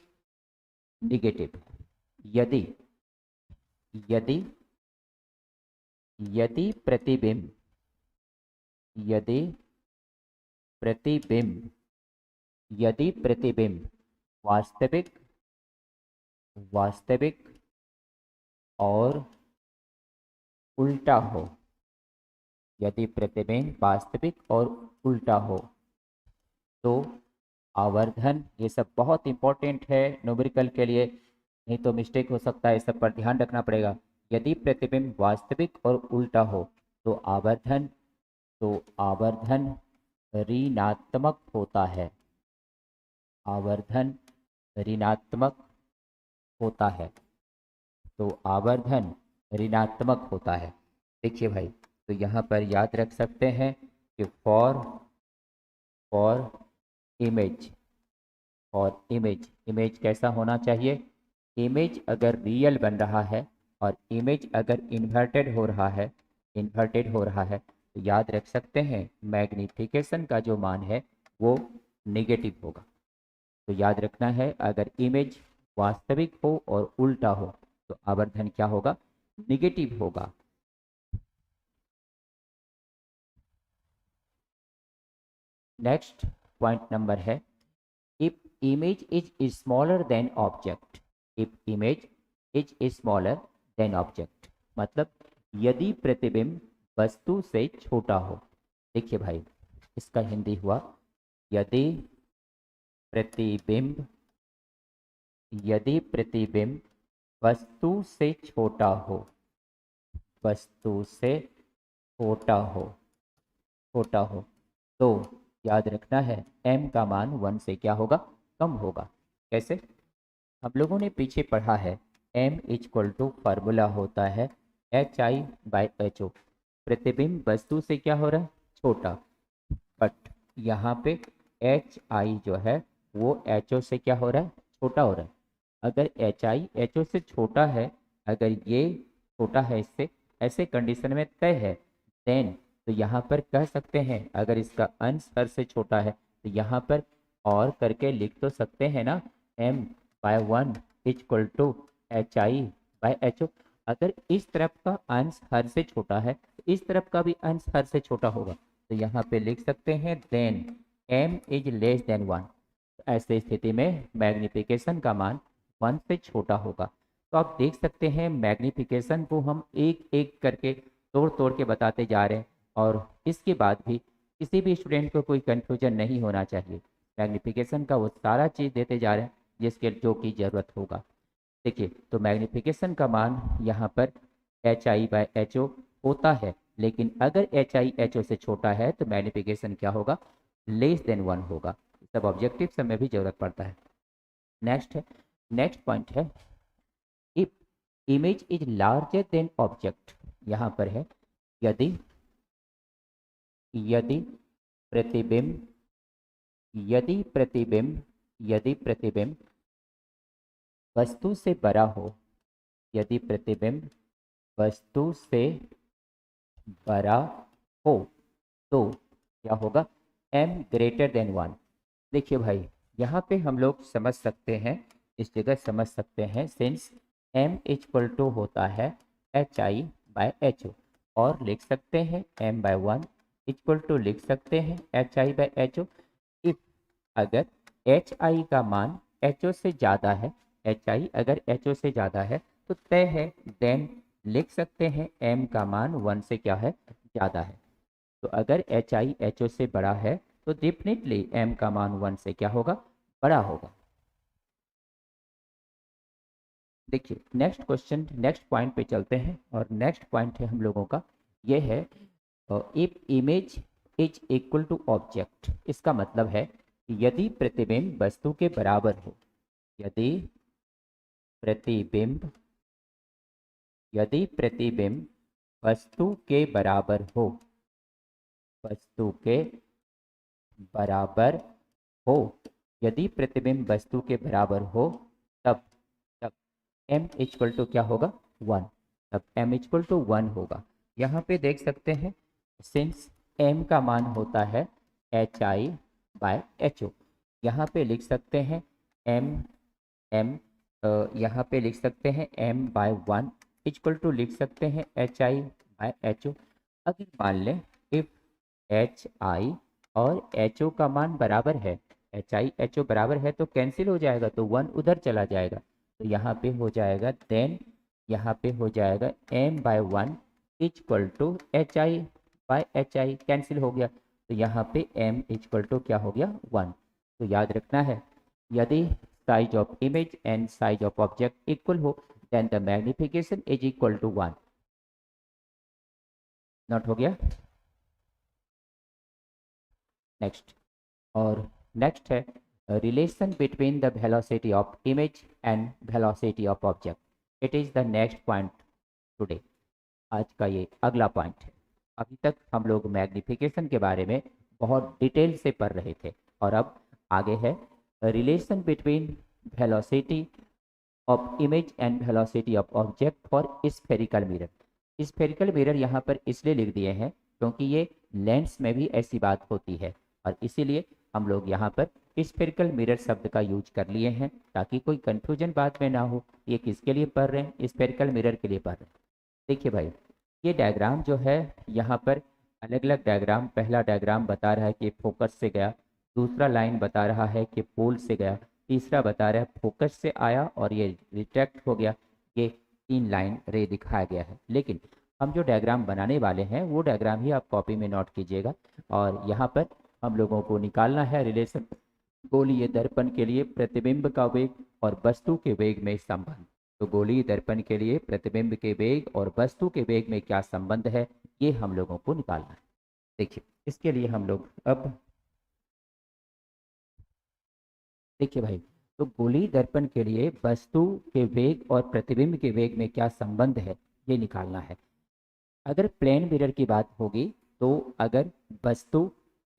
negative। यदि यदि यदि प्रतिबिंब यदि प्रतिबिंब यदि प्रतिबिंब वास्तविक और उल्टा हो, यदि प्रतिबिंब वास्तविक और उल्टा हो, तो आवर्धन, ये सब बहुत इंपॉर्टेंट है न्यूमेरिकल के लिए, नहीं तो मिस्टेक हो सकता है, इस सब पर ध्यान रखना पड़ेगा। यदि प्रतिबिंब वास्तविक और उल्टा हो, तो आवर्धन ऋणात्मक होता है। आवर्धन ऋणात्मक होता है। तो आवर्धन ऋणात्मक होता है। देखिए भाई, तो यहाँ पर याद रख सकते हैं कि फॉर इमेज कैसा होना चाहिए? इमेज अगर रियल बन रहा है और इमेज अगर इन्वर्टेड हो रहा है, तो याद रख सकते हैं मैग्निफिकेशन का जो मान है वो नेगेटिव होगा। तो याद रखना है, अगर इमेज वास्तविक हो और उल्टा हो, तो आवर्धन क्या होगा? नेगेटिव होगा। नेक्स्ट पॉइंट नंबर है, if image is smaller than object। if image is smaller than object मतलब यदि प्रतिबिंब वस्तु से छोटा हो। देखिए भाई, इसका हिंदी हुआ, यदि प्रतिबिंब वस्तु से छोटा हो, तो याद रखना है m का मान 1 से क्या होगा? कम होगा। कैसे? हम लोगों ने पीछे पढ़ा है m इक्वल टू फार्मूला होता है HI/HO। प्रतिबिंब वस्तु से क्या हो रहा है, छोटा, बट यहाँ पे एच आई जो है वो एच ओ से क्या हो रहा है, छोटा हो रहा है। अगर एच आई एच ओ से छोटा है, अगर ये छोटा है इससे, ऐसे कंडीशन में तय है, देन तो यहाँ पर कह सकते हैं अगर इसका अंश हर से छोटा है तो यहाँ पर और करके लिख तो सकते हैं ना, m by 1 equal to H I by H O. अगर इस तरफ का अंश हर से छोटा है तो इस तरफ का भी अंश हर से छोटा होगा, तो यहाँ पे लिख सकते हैं then m is less than 1। ऐसे स्थिति में मैग्निफिकेशन का मान 1 से छोटा होगा। तो आप देख सकते हैं मैग्निफिकेशन को हम एक एक करके तोड़ तोड़ के बताते जा रहे हैं, और इसके बाद भी किसी भी स्टूडेंट को कोई कन्फ्यूजन नहीं होना चाहिए। मैग्निफिकेशन का वो सारा चीज़ देते जा रहे हैं जिसके जो की ज़रूरत होगा। देखिए, तो मैग्निफिकेशन का मान यहाँ पर H I by H O होता है, लेकिन अगर एच आई एच ओ से छोटा है तो मैग्निफिकेशन क्या होगा, लेस देन 1 होगा। सब ऑब्जेक्टिव सब में भी जरूरत पड़ता है। नेक्स्ट है, नेक्स्ट पॉइंट है if image is larger than object. यहाँ पर है यदि यदि प्रतिबिंब यदि प्रतिबिंब यदि प्रतिबिंब वस्तु से बड़ा हो, यदि प्रतिबिंब वस्तु से बड़ा हो तो क्या होगा, m ग्रेटर देन 1। देखिए भाई, यहाँ पे हम लोग समझ सकते हैं, इस जगह समझ सकते हैं सिंस m इक्वल टू होता है H I by H O, और लिख सकते हैं m बाय 1 इक्वल टू लिख सकते हैं H I by H O. If अगर एच आई का मान एच ओ से ज़्यादा है, एच आई अगर एच ओ से ज़्यादा है तो तय है, देन लिख सकते हैं m का मान 1 से क्या है, ज़्यादा है। तो अगर एच आई एच ओ से बड़ा है तो डेफिनेटली m का मान 1 से क्या होगा, बड़ा होगा। देखिए नेक्स्ट क्वेश्चन, नेक्स्ट पॉइंट पे चलते हैं, और नेक्स्ट पॉइंट है हम लोगों का ये है if image is equal to object. इसका मतलब है यदि प्रतिबिंब वस्तु के बराबर हो, यदि प्रतिबिंब यदि प्रतिबिंब वस्तु के बराबर हो, वस्तु के बराबर हो, यदि प्रतिबिंब वस्तु के बराबर हो तब तब m इक्वल टू क्या होगा, 1। तब m इक्वल टू 1 होगा। यहाँ पे देख सकते हैं सिंस m का मान होता है H I by H O, यहाँ पे लिख सकते हैं m m यहाँ पे लिख सकते हैं m बाय 1 इक्वल टू लिख सकते हैं H I by H O. अगर मान लें इफ एच आई और एच ओ का मान बराबर है, एच आई एच ओ बराबर है तो कैंसिल हो जाएगा, तो 1 उधर चला जाएगा, तो यहाँ पे हो जाएगा देन यहाँ पे हो जाएगा m by 1 equal to H I by H I, cancel हो गया, तो यहाँ पे m इक्वल टू क्या हो गया, 1। तो याद रखना है यदि size of image and size of object equal हो then the magnification is equal to 1। Note हो गया। नेक्स्ट, और नेक्स्ट है relation between the velocity of image and velocity of object. It is the next point today. आज का ये अगला point है। अभी तक हम लोग मैग्निफिकेशन के बारे में बहुत डिटेल से पढ़ रहे थे, और अब आगे है relation between velocity of image and velocity of object for spherical mirror. Spherical mirror यहाँ पर इसलिए लिख दिए हैं क्योंकि ये लेंस में भी ऐसी बात होती है, और इसीलिए हम लोग यहाँ पर स्फेरिकल मिरर शब्द का यूज कर लिए हैं ताकि कोई कंफ्यूजन बाद में ना हो, ये किसके लिए पढ़ रहे हैं, स्फेरिकल मिरर के लिए पढ़ रहे हैं। देखिए भाई, ये डायग्राम जो है यहाँ पर अलग अलग डायग्राम, पहला डायग्राम बता रहा है कि फोकस से गया, दूसरा लाइन बता रहा है कि पोल से गया, तीसरा बता रहा है फोकस से आया और ये रिट्रैक्ट हो गया। ये 3 लाइन रे दिखाया गया है, लेकिन हम जो डायग्राम बनाने वाले हैं वो डायग्राम ही आप कॉपी में नोट कीजिएगा। और यहाँ पर हम लोगों को निकालना है रिलेशन गोलीय दर्पण के लिए प्रतिबिंब का वेग और वस्तु के वेग में संबंध। तो गोलीय दर्पण के लिए प्रतिबिंब के वेग और वस्तु के वेग में क्या संबंध है, ये हम लोगों को निकालना है। देखिए, इसके लिए हम लोग अब देखिए भाई, तो गोलीय दर्पण के लिए वस्तु के वेग और प्रतिबिंब के वेग में क्या संबंध है, ये निकालना है। अगर प्लेन मिरर की बात होगी तो अगर वस्तु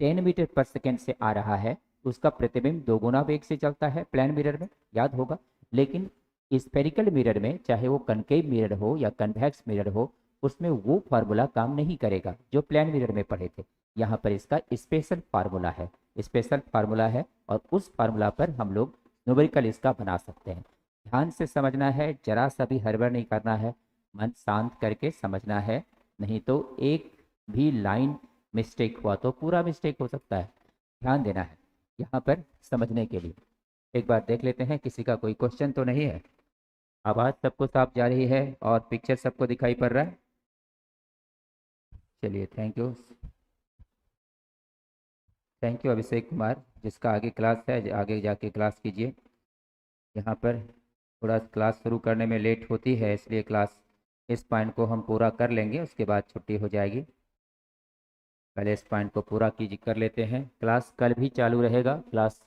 10 मीटर पर सेकेंड से आ रहा है, उसका प्रतिबिंब दोगुना वेग से चलता है प्लेन मिरर में, याद होगा। लेकिन स्फेरिकल मिरर में, चाहे वो कनकेव मिरर हो या कन्वेक्स मिरर हो, उसमें वो फार्मूला काम नहीं करेगा जो प्लेन मिरर में पढ़े थे। यहाँ पर इसका स्पेशल फार्मूला है, स्पेशल फार्मूला है, और उस फार्मूला पर हम लोग न्यूमेरिकल इसका बना सकते हैं। ध्यान से समझना है, जरा सा भी हड़बड़ नहीं करना है, मन शांत करके समझना है, नहीं तो एक भी लाइन मिस्टेक हुआ तो पूरा मिस्टेक हो सकता है। ध्यान देना है यहाँ पर समझने के लिए। एक बार देख लेते हैं किसी का कोई क्वेश्चन तो नहीं है। आवाज़ सबको साफ जा रही है और पिक्चर सबको दिखाई पड़ रहा है। चलिए, thank you, thank you Abhishek Kumar. जिसका आगे क्लास है आगे जाके क्लास कीजिए। यहाँ पर थोड़ा क्लास शुरू करने में लेट होती है, इसलिए क्लास इस पॉइंट को हम पूरा कर लेंगे, उसके बाद छुट्टी हो जाएगी। पहले इस पॉइंट को पूरा कीजिए, कर लेते हैं। क्लास कल भी चालू रहेगा, क्लास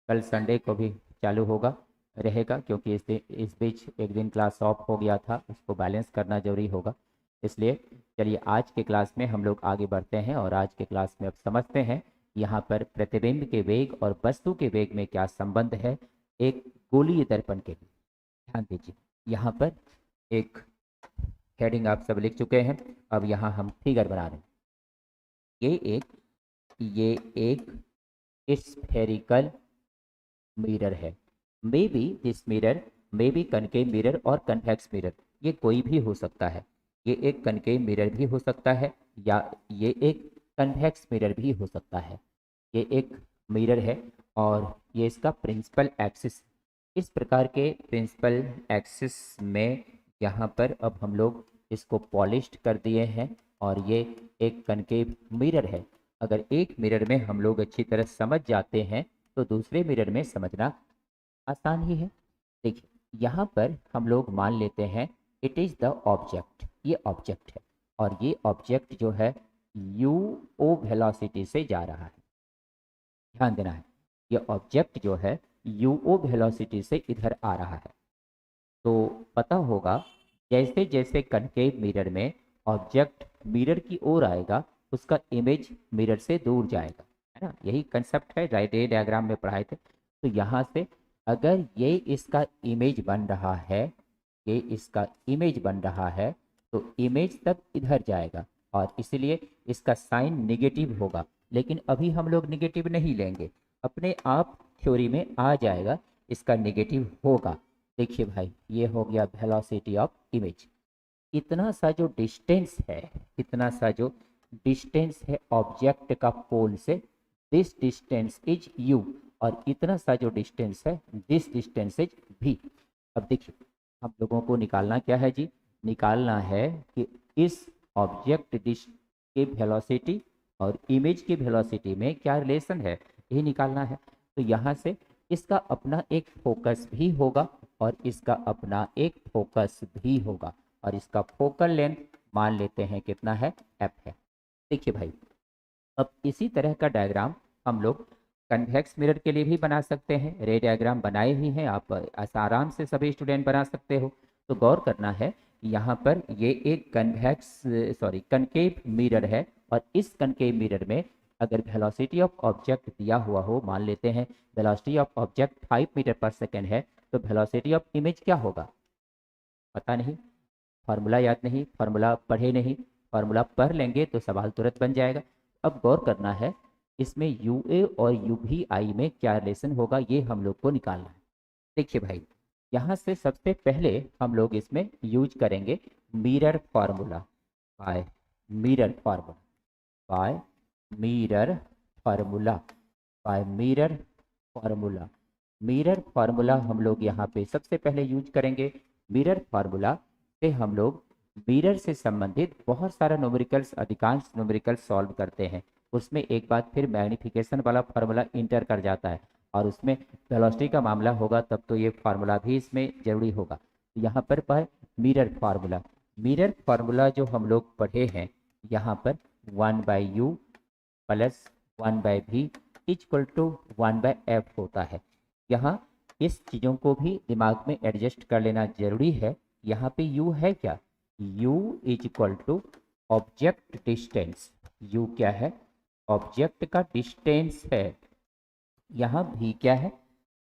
कल संडे को भी चालू होगा रहेगा, क्योंकि इस बीच एक दिन क्लास ऑफ हो गया था, उसको बैलेंस करना जरूरी होगा। इसलिए चलिए आज के क्लास में हम लोग आगे बढ़ते हैं, और आज के क्लास में अब समझते हैं यहाँ पर प्रतिबिंब के वेग और वस्तु के वेग में क्या संबंध है एक गोलीय दर्पण के लिए। ध्यान दीजिए, यहाँ पर एक हेडिंग आप सब लिख चुके हैं। अब यहाँ हम फिगर बना रहे हैं। ये एक स्फेरिकल मिरर है। May be this mirror may be concave mirror और कन्वेक्स मिरर, ये कोई भी हो सकता है। ये एक कनकेव मिरर भी हो सकता है, या ये एक कन्वेक्स मिरर भी हो सकता है। ये एक मिरर है और ये इसका प्रिंसिपल एक्सिस, इस प्रकार के प्रिंसिपल एक्सिस में यहाँ पर अब हम लोग इसको पॉलिश्ड कर दिए हैं, और ये एक कनकेव मिरर है। अगर एक मिरर में हम लोग अच्छी तरह समझ जाते हैं तो दूसरे मिरर में समझना आसान ही है। देखिए, यहाँ पर हम लोग मान लेते हैं इट इज़ द ऑब्जेक्ट, ये ऑब्जेक्ट है, और ये ऑब्जेक्ट जो है यू ओ वेलोसिटी से जा रहा है। ध्यान देना है, ये ऑब्जेक्ट जो है यू ओ वेलोसिटी से इधर आ रहा है। तो पता होगा जैसे जैसे कनकेव मिरर में ऑब्जेक्ट मिरर की ओर आएगा, उसका इमेज मिरर से दूर जाएगा, है ना। यही कंसेप्ट है, रे डायग्राम में पढ़ाए थे। तो यहाँ से अगर ये इसका इमेज बन रहा है, ये इसका इमेज बन रहा है, तो इमेज तक इधर जाएगा, और इसलिए इसका साइन निगेटिव होगा। लेकिन अभी हम लोग निगेटिव नहीं लेंगे, अपने आप थ्योरी में आ जाएगा इसका निगेटिव होगा। देखिए भाई, ये हो गया वेलोसिटी ऑफ इमेज। इतना सा जो डिस्टेंस है, इतना सा जो डिस्टेंस है ऑब्जेक्ट का पोल से, दिस डिस्टेंस इज यू, और इतना सा जो डिस्टेंस है दिस डिस्टेंस इज भी। अब देखिए, हम लोगों को निकालना क्या है जी, निकालना है कि इस ऑब्जेक्ट डिश के वेलोसिटी और इमेज की वेलोसिटी में क्या रिलेशन है, यही निकालना है। तो यहाँ से इसका अपना एक फोकस भी होगा, और इसका अपना एक फोकस भी होगा, और इसका फोकल लेंथ मान लेते हैं कितना है, एफ है। देखिए भाई, अब इसी तरह का डायग्राम हम लोग कन्वेक्स मिरर के लिए भी बना सकते हैं। रे डायग्राम बनाए ही हैं, आप आराम से सभी स्टूडेंट बना सकते हो। तो गौर करना है, यहाँ पर ये एक कनकेव मिरर है, और इस कनकेव मिरर में अगर वेलोसिटी ऑफ ऑब्जेक्ट दिया हुआ हो, मान लेते हैं वेलोसिटी ऑफ ऑब्जेक्ट 5 मीटर पर सेकेंड है, तो वेलोसिटी ऑफ इमेज क्या होगा पता नहीं, फार्मूला याद नहीं, फार्मूला पढ़े नहीं, फार्मूला पढ़ लेंगे तो सवाल तुरंत बन जाएगा। अब गौर करना है, इसमें यू ए और यू भी आई में क्या रिलेशन होगा, ये हम लोग को निकालना है। देखिए भाई, यहाँ से सबसे पहले हम लोग इसमें यूज करेंगे mirror formula, by mirror formula, by mirror formula, by mirror formula. Mirror formula हम लोग यहाँ पे सबसे पहले यूज करेंगे। मिरर फार्मूला से हम लोग मिरर से संबंधित बहुत सारा न्यूमेरिकल्स, अधिकांश न्यूमेरिकल्स सॉल्व करते हैं। उसमें एक बार फिर मैग्निफिकेशन वाला फार्मूला इंटर कर जाता है, और उसमें वेलोसिटी का मामला होगा तब तो ये फार्मूला भी इसमें जरूरी होगा। यहाँ पर मिरर फार्मूला, मिरर फार्मूला जो हम लोग पढ़े हैं, यहाँ पर 1/u plus 1/v equal to 1/f होता है। यहाँ इस चीज़ों को भी दिमाग में एडजस्ट कर लेना जरूरी है। यहाँ पे u है क्या, u is equal to object distance, u क्या है, ऑब्जेक्ट का डिस्टेंस है। यहाँ v क्या है,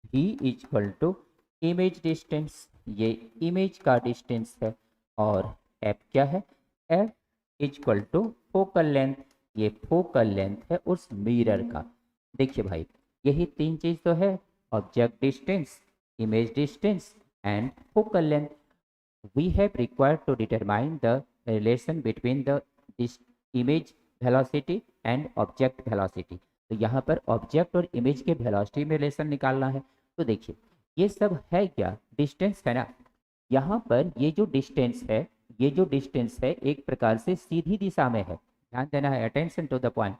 v equal to image distance, ये इमेज का डिस्टेंस है। और f क्या है, f equal to focal length, ये फोकल लेंथ है उस मिरर का। देखिए भाई, यही तीन चीज तो है, object distance, image distance and focal length. We have required to determine the relation between the image velocity and object velocity. तो यहाँ पर ऑब्जेक्ट और इमेज के वेलोसिटी में रिलेशन निकालना है। तो देखिए ये सब है क्या, डिस्टेंस है ना। यहाँ पर ये जो डिस्टेंस है, ये जो डिस्टेंस है एक प्रकार से सीधी दिशा में है, ध्यान देना है, अटेंशन टू द पॉइंट।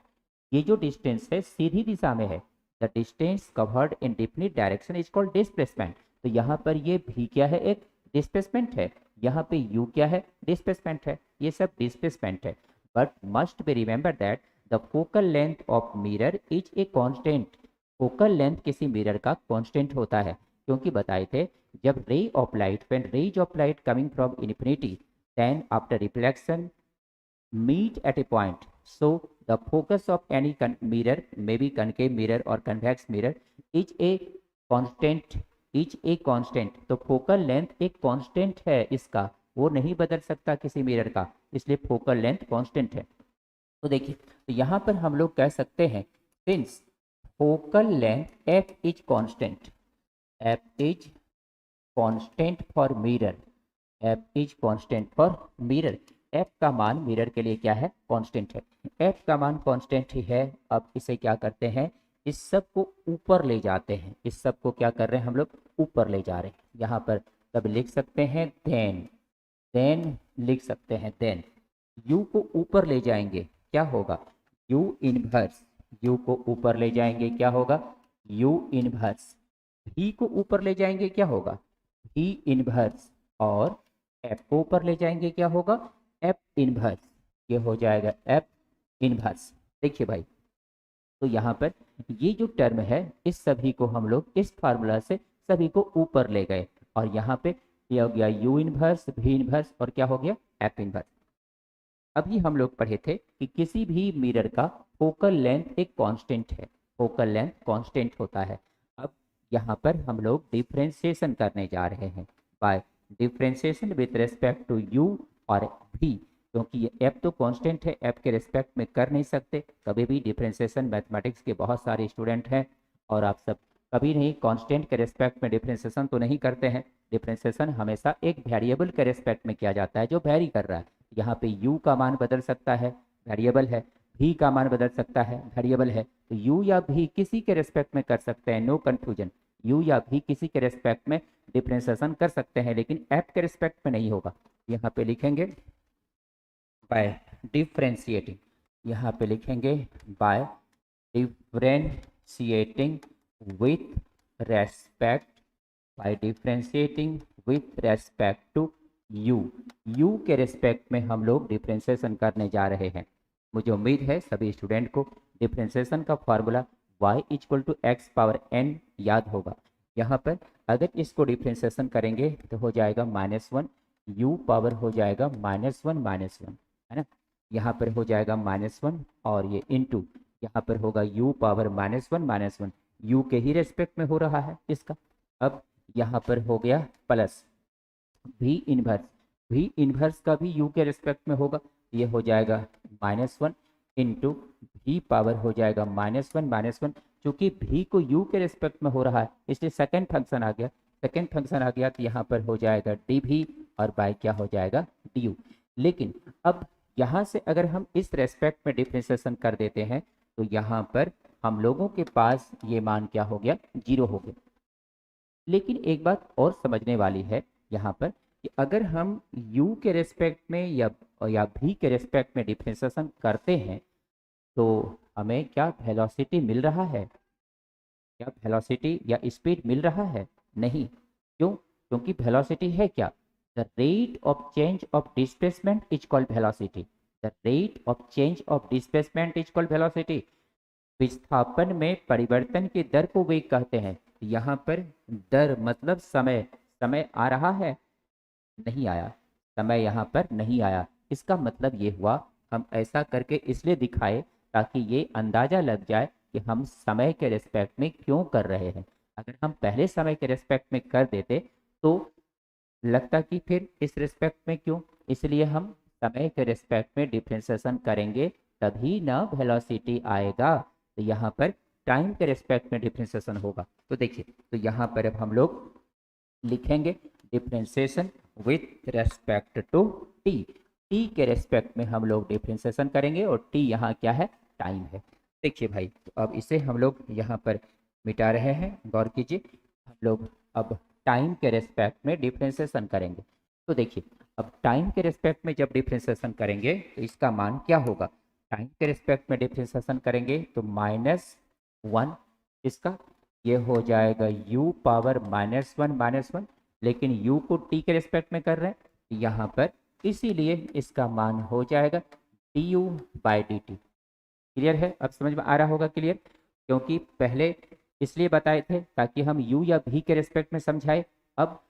ये जो डिस्टेंस है सीधी दिशा में है, the distance covered in definite direction is called displacement. तो यहाँ पर ये भी क्या है, एक डिस्प्लेसमेंट है, यहाँ पे u क्या है, डिस्प्लेसमेंट है, ये सब डिस्प्लेसमेंट है। But must be remember that the focal length of mirror is a constant. Focal length किसी मिरर का कांस्टेंट होता है, क्योंकि बताए थे जब ray of light, when rays of light coming from infinity then after reflection meet at a point, so the focus of any mirror, maybe concave mirror or convex mirror, is a constant, is a constant। तो focal length एक constant है इसका, वो नहीं बदल सकता किसी mirror का, इसलिए फोकल लेंथ कांस्टेंट है। तो देखिए, तो यहाँ पर हम लोग कह सकते हैं since focal length f is constant, f is constant for mirror, f is constant for mirror, f का मान मिरर के लिए क्या है, कांस्टेंट है। f का मान कांस्टेंट ही है। अब इसे क्या करते हैं, इस सब को ऊपर ले जाते हैं, इस सब को क्या कर रहे हैं हम लोग, ऊपर ले जा रहे हैं। यहाँ पर तब लिख सकते हैं देन लिख सकते हैं देन, u को ऊपर ले जाएंगे क्या होगा, u इनवर्स, u को ऊपर ले जाएंगे क्या होगा, u इनवर्स, v को ऊपर ले जाएंगे क्या होगा, v इनवर्स, और f को ऊपर ले जाएंगे क्या होगा, f इनवर्स, ये हो जाएगा f इनवर्स। देखिए भाई, तो यहाँ पर ये जो टर्म है इस सभी को हम लोग इस फार्मूला से सभी को ऊपर ले गए, और यहाँ पे ये हो गया u इनवर्स, v इनवर्स, और क्या हो गया, f इनवर्स। अभी हम लोग पढ़े थे कि किसी भी मिरर का फोकल लेंथ एक कांस्टेंट है, फोकल लेंथ कांस्टेंट होता है। अब यहाँ पर हम लोग डिफ्रेंशिएशन करने जा रहे हैं by differentiation with respect to u और v, क्योंकि ये f तो कांस्टेंट है, f के रेस्पेक्ट में कर नहीं सकते कभी भी डिफ्रेंशिएशन। मैथमेटिक्स के बहुत सारे स्टूडेंट हैं और आप सब कभी नहीं कांस्टेंट के रेस्पेक्ट में डिफ्रेंशिएशन तो नहीं करते हैं। डिफ्रेंशिएशन हमेशा एक वेरिएबल के रेस्पेक्ट में किया जाता है जो वेरी कर रहा है। यहाँ पे u का मान बदल सकता है, वेरिएबल है, v का मान बदल सकता है, वेरिएबल है। तो u या v किसी के रेस्पेक्ट में कर सकते हैं, नो कंफ्यूजन, u या v किसी के रेस्पेक्ट में डिफ्रेंशिएशन कर सकते हैं, लेकिन f के रेस्पेक्ट में नहीं होगा। यहाँ पे लिखेंगे बाय डिफ्रेंशिएटिंग, यहाँ पे लिखेंगे by differentiating with respect, by differentiating with respect to u के रेस्पेक्ट में हम लोग डिफ्रेंशिएशन करने जा रहे हैं। मुझे उम्मीद है सभी स्टूडेंट को डिफ्रेंशिएशन का formula y equal to X power n याद होगा। यहाँ पर अगर इसको डिफ्रेंशिएशन करेंगे तो हो जाएगा -1, u पावर हो जाएगा -1 है ना, यहाँ पर हो जाएगा -1 और ये इनटू यहाँ पर होगा u पावर -1 u के ही रेस्पेक्ट में हो रहा है इसका। अब यहाँ पर हो गया plus v inverse, v inverse का भी u के रेस्पेक्ट में होगा, ये हो जाएगा -1 इंटू v पावर हो जाएगा -1 चूंकि v को u के रेस्पेक्ट में हो रहा है इसलिए सेकंड फंक्शन आ गया, सेकंड फंक्शन आ गया तो यहाँ पर हो जाएगा dv और बाय क्या हो जाएगा du। लेकिन अब यहाँ से अगर हम इस रेस्पेक्ट में डिफ्रेंशिएशन कर देते हैं तो यहाँ पर हम लोगों के पास ये मान क्या हो गया, 0 हो गया। लेकिन एक बात और समझने वाली है यहाँ पर कि अगर हम u के रेस्पेक्ट में या v के रेस्पेक्ट में डिफ्रेंशिएशन करते हैं तो हमें क्या वेलोसिटी मिल रहा है, क्या वेलोसिटी या स्पीड मिल रहा है, नहीं। क्यों, क्योंकि वेलोसिटी है क्या, the rate of change of displacement is called velocity, the rate of change of displacement is called velocity. विस्थापन में परिवर्तन की दर को वेग कहते हैं। यहाँ पर दर मतलब समय, समय आ रहा है, नहीं आया, समय यहाँ पर नहीं आया, इसका मतलब ये हुआ हम ऐसा करके इसलिए दिखाए ताकि ये अंदाजा लग जाए कि हम समय के रिस्पेक्ट में क्यों कर रहे हैं। अगर हम पहले समय के रिस्पेक्ट में कर देते तो लगता कि फिर इस रिस्पेक्ट में क्यों, इसलिए हम समय के रिस्पेक्ट में डिफ्रेंसिएशन करेंगे तभी ना वेलोसिटी आएगा। तो यहाँ पर टाइम के रिस्पेक्ट में डिफ्रेंसिएशन होगा। तो देखिए, तो यहाँ पर अब हम लोग लिखेंगे differentiation with respect to T. T के रेस्पेक्ट में हम लोग डिफ्रेंसिएशन करेंगे और टी यहाँ क्या है, टाइम है। देखिए भाई, तो अब इसे हम लोग यहाँ पर मिटा रहे हैं, गौर कीजिए। हम लोग अब टाइम के रेस्पेक्ट में डिफ्रेंसिएशन करेंगे। तो देखिए, अब टाइम के रेस्पेक्ट में जब डिफ्रेंसिएशन करेंगे तो इसका मान क्या होगा, टाइम के रेस्पेक्ट में डिफ्रेंसिएशन करेंगे तो -1 इसका ये हो जाएगा u पावर -1, लेकिन u को t के रेस्पेक्ट में कर रहे हैं यहाँ पर, इसीलिए इसका मान हो जाएगा du/dt। क्लियर है, अब समझ में आ रहा होगा क्लियर, क्योंकि पहले इसलिए बताए थे ताकि हम u या v के रेस्पेक्ट में समझाए। अब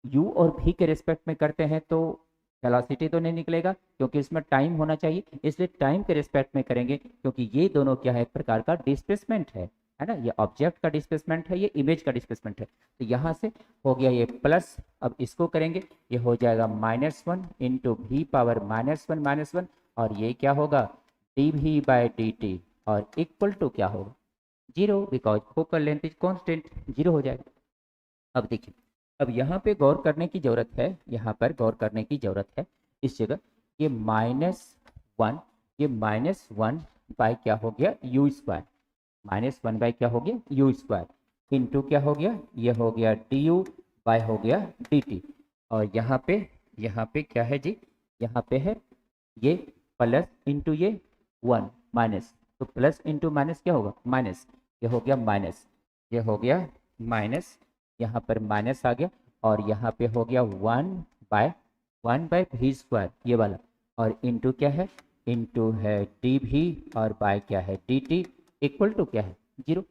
u और v के रेस्पेक्ट में करते हैं तो वेलोसिटी तो नहीं निकलेगा क्योंकि इसमें टाइम होना चाहिए, इसलिए टाइम के रिस्पेक्ट में करेंगे क्योंकि ये दोनों क्या है, एक प्रकार का डिस्प्लेसमेंट है ना। ये ऑब्जेक्ट का डिस्प्लेसमेंट है, ये इमेज का डिस्प्लेसमेंट है। तो यहाँ से हो गया ये प्लस, अब इसको करेंगे ये हो जाएगा -1 इंटू v पावर -1 और ये क्या होगा dv/dt और इक्वल टू क्या होगा 0, because focal length is constant, 0 हो जाएगा। अब देखिए, अब यहाँ पे गौर करने की जरूरत है, यहाँ पर गौर करने की जरूरत है इस जगह, ये -1, ये -1 बाय क्या हो गया u², -1 बाय क्या हो गया u² इंटू क्या हो गया, ये हो गया du बाय हो गया dt। और यहाँ पे क्या है जी, यहाँ पे है ये प्लस इंटू ये 1 माइनस, तो प्लस इंटू माइनस क्या होगा माइनस, ये हो गया माइनस, ये हो गया माइनस, यहाँ पर माइनस आ गया और यहाँ पे हो गया 1/v², ये वाला, और इंटू क्या है, इंटू है dv और बाय क्या है dt इक्वल टू क्या है 0।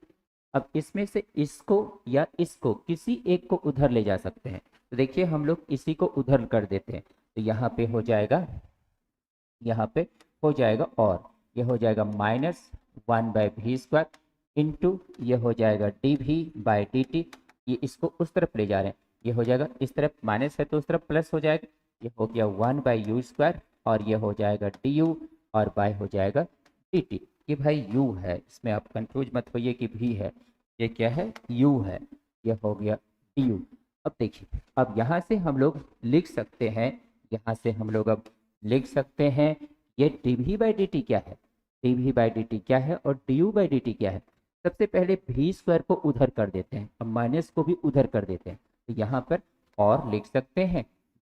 अब इसमें से इसको या इसको किसी एक को उधर ले जा सकते हैं, तो देखिए हम लोग इसी को उधर कर देते हैं, तो यहाँ पे हो जाएगा, यहाँ पे हो जाएगा और ये हो जाएगा -1/v² इंटू ये हो जाएगा dv/dt। ये इसको उस तरफ ले जा रहे हैं, ये हो जाएगा इस तरफ माइनस है तो उस तरफ प्लस हो जाएगा, ये हो गया 1/u² और ये हो जाएगा du और बाय हो जाएगा dt। ये भाई u है, इसमें आप कंफ्यूज मत होइए कि v है, ये क्या है u है, ये हो गया du। अब देखिए, अब यहाँ से हम लोग लिख सकते हैं, यहाँ से हम लोग अब लिख सकते हैं ये dv/dt क्या है, dv/dt क्या है और du/dt क्या है। सबसे पहले v² को उधर कर देते हैं, अब माइनस को भी उधर कर देते हैं, तो यहाँ पर और लिख सकते हैं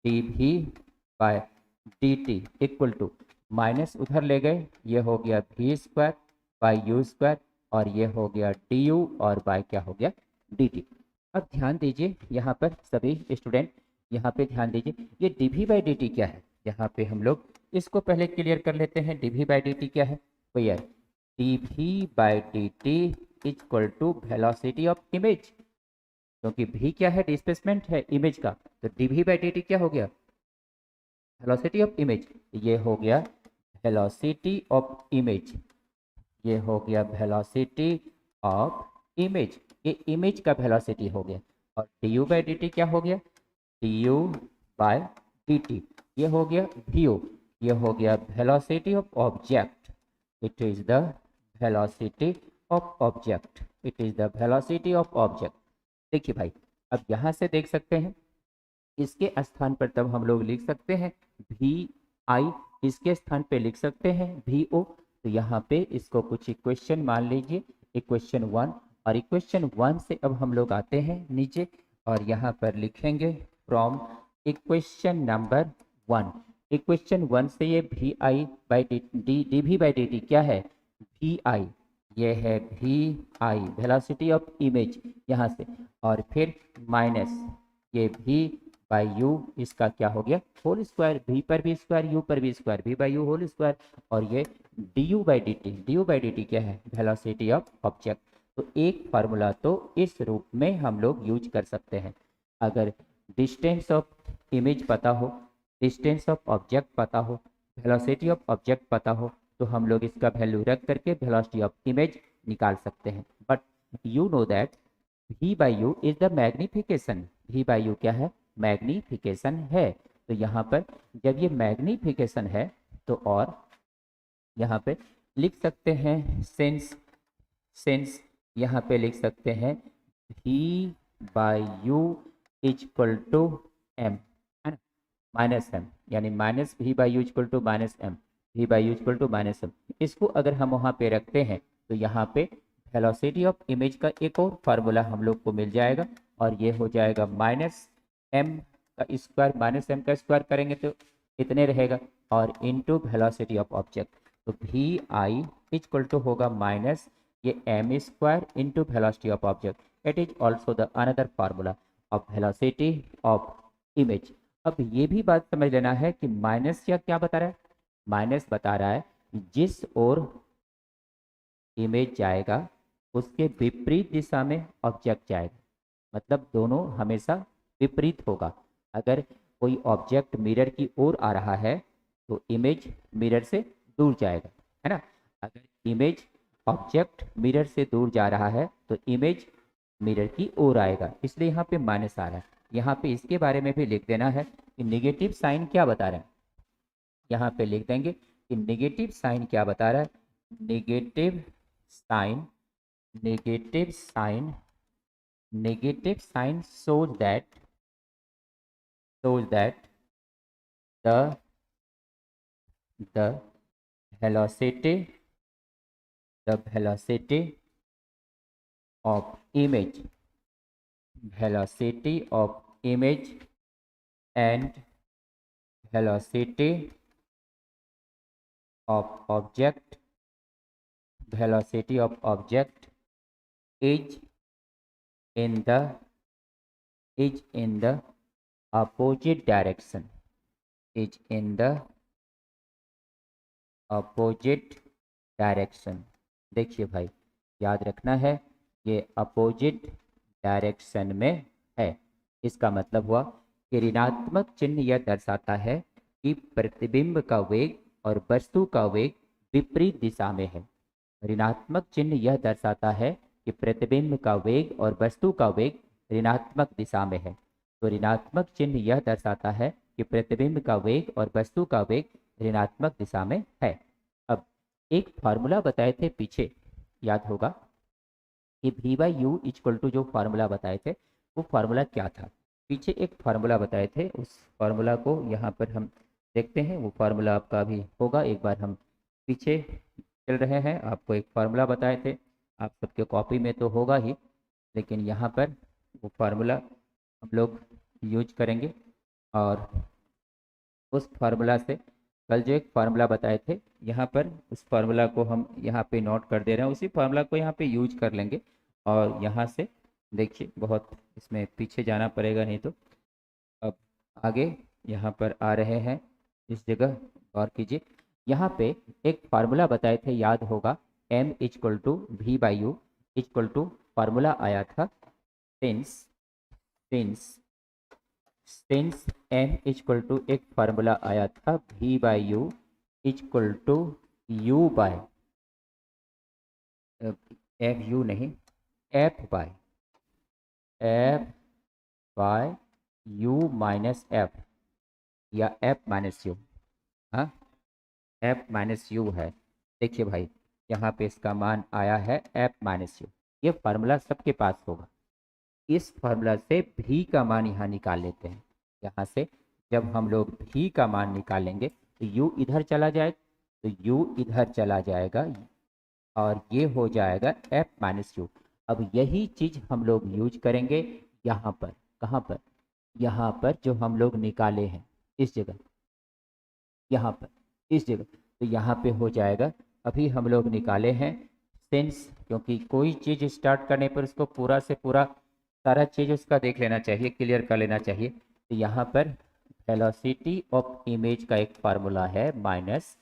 dv/dt इक्वल टू माइनस उधर ले गए, ये हो गया v²/u² और ये हो गया du और बाय क्या हो गया dt। अब ध्यान दीजिए यहाँ पर सभी स्टूडेंट, यहाँ पे ध्यान दीजिए ये dv/dt क्या है, यहाँ पे हम लोग इसको पहले क्लियर कर लेते हैं। dv/dt क्या है, तो यार dv/dt equal to velocity of image, क्योंकि v क्या है डिस्प्लेसमेंट है इमेज का, तो dv/dt क्या हो गया वेलोसिटी ऑफ इमेज, ये हो गया वेलोसिटी ऑफ इमेज, ये हो गया वेलोसिटी ऑफ इमेज, ये इमेज का वेलोसिटी हो गया। और du/dt क्या हो गया du/dt, ये हो गया vu, ये हो गया velocity of object, it is the velocity of object, it is the velocity of object. देखिए भाई, अब यहाँ से देख सकते हैं इसके स्थान पर तब हम लोग लिख सकते हैं vi, इसके स्थान पे लिख सकते हैं vo, तो यहाँ पे इसको कुछ इक्वेशन मान लीजिए, इक्वेशन 1, और इक्वेशन 1 से अब हम लोग आते हैं नीचे और यहाँ पर लिखेंगे फ्रॉम इक्वेशन नंबर 1। इक्वेशन 1 से ये dv/dt क्या है vi, ये है vi वेलोसिटी ऑफ इमेज यहाँ से, और फिर माइनस ये v/u, इसका क्या हो गया होल स्क्वायर, v पर v स्क्वायर u पर v square v/u whole square, और ये du/dt क्या है वेलोसिटी ऑफ ऑब्जेक्ट। तो एक फार्मूला तो इस रूप में हम लोग यूज कर सकते हैं, अगर डिस्टेंस ऑफ इमेज पता हो, डिस्टेंस ऑफ ऑब्जेक्ट पता हो, वेलोसिटी ऑफ ऑब्जेक्ट पता हो तो हम लोग इसका वैल्यू रख करके वेलोसिटी ऑफ इमेज निकाल सकते हैं। But you know that v by you is the magnification. v by you क्या है? मैग्निफिकेशन है। तो यहाँ पर जब ये मैग्निफिकेशन है तो और यहाँ पे लिख सकते हैं सेंस यहाँ पे लिख सकते हैं v by you equal to M, है ना, माइनस एम, यानी minus V by you equal to minus M, V by you equal to minus M. इसको अगर हम वहाँ पे रखते हैं तो यहाँ पे वेलोसिटी ऑफ इमेज का एक और फार्मूला हम लोग को मिल जाएगा और ये हो जाएगा माइनस एम का स्क्वायर, माइनस एम का स्क्वायर करेंगे तो इतने रहेगा और इनटू वेलोसिटी ऑफ ऑब्जेक्ट। तो वी आई इक्वल टू होगा माइनस ये M square into velocity of object. It is also the another formula of velocity of image. अब ये भी बात समझ लेना है कि माइनस या क्या बता रहा है? माइनस बता रहा है जिस ओर इमेज जाएगा उसके विपरीत दिशा में ऑब्जेक्ट जाएगा, मतलब दोनों हमेशा विपरीत होगा। अगर कोई ऑब्जेक्ट मिरर की ओर आ रहा है तो इमेज मिरर से दूर जाएगा, है ना। अगर इमेज ऑब्जेक्ट मिरर से दूर जा रहा है तो इमेज मिरर की ओर आएगा, इसलिए यहाँ पे माइनस आ रहा है। यहाँ पे इसके बारे में भी लिख देना है कि नेगेटिव साइन क्या बता रहे हैं। यहाँ पे लिख देंगे कि नेगेटिव साइन क्या बता रहा है। Negative sign shows that the velocity of image and velocity of object is in the opposite direction, देखिए भाई, याद रखना है ये अपोजिट डायरेक्शन में है। इसका मतलब हुआ कि ऋणात्मक चिन्ह यह दर्शाता है कि प्रतिबिंब का वेग और वस्तु का वेग विपरीत दिशा में है। ऋणात्मक चिन्ह यह दर्शाता है कि प्रतिबिंब का वेग और वस्तु का वेग ऋणात्मक दिशा में है। तो ऋणात्मक चिन्ह यह दर्शाता है कि प्रतिबिंब का वेग और वस्तु का वेग ऋणात्मक दिशा में है। अब एक फार्मूला बताए थे पीछे, याद होगा कि V by you equal to जो फार्मूला बताए थे वो फार्मूला क्या था। पीछे एक फार्मूला बताए थे, उस फार्मूला को यहाँ पर हम देखते हैं। वो फार्मूला आपका भी होगा, एक बार हम पीछे चल रहे हैं। आपको एक फार्मूला बताए थे, आप सबके कॉपी में तो होगा ही, लेकिन यहाँ पर वो फार्मूला हम लोग यूज करेंगे। और उस फार्मूला से कल जो एक फार्मूला बताए थे यहाँ पर, उस फार्मूला को हम यहाँ पे नोट कर दे रहे हैं, उसी फार्मूला को यहाँ पे यूज कर लेंगे। और यहाँ से देखिए, बहुत इसमें पीछे जाना पड़ेगा नहीं तो। अब आगे यहाँ पर आ रहे हैं, इस जगह गौर कीजिए। यहाँ पे एक फार्मूला बताए थे, याद होगा, m equal to v by you equal to formula आया था सिंस m इक्वल टू एक फार्मूला आया था v by you equal to u by f u नहीं, f by u minus f या एफ माइनस यू। हाँ, f minus u है। देखिए भाई, यहाँ पे इसका मान आया है एफ माइनस यू। ये फार्मूला सबके पास होगा। इस फार्मूला से भी का मान यहाँ निकाल लेते हैं। यहाँ से जब हम लोग भी का मान निकालेंगे तो u इधर चला जाएगा, तो u इधर चला जाएगा और ये हो जाएगा f माइनस यू। अब यही चीज हम लोग यूज करेंगे यहाँ पर। कहाँ पर? यहाँ पर जो हम लोग निकाले हैं, इस जगह, यहाँ पर, इस जगह। तो यहाँ पे हो जाएगा, अभी हम लोग निकाले हैं सेंस, क्योंकि कोई चीज स्टार्ट करने पर उसको पूरा से पूरा सारा चीज उसका देख लेना चाहिए, क्लियर कर लेना चाहिए। तो यहाँ पर वेलोसिटी ऑफ इमेज का एक फार्मूला है माइनस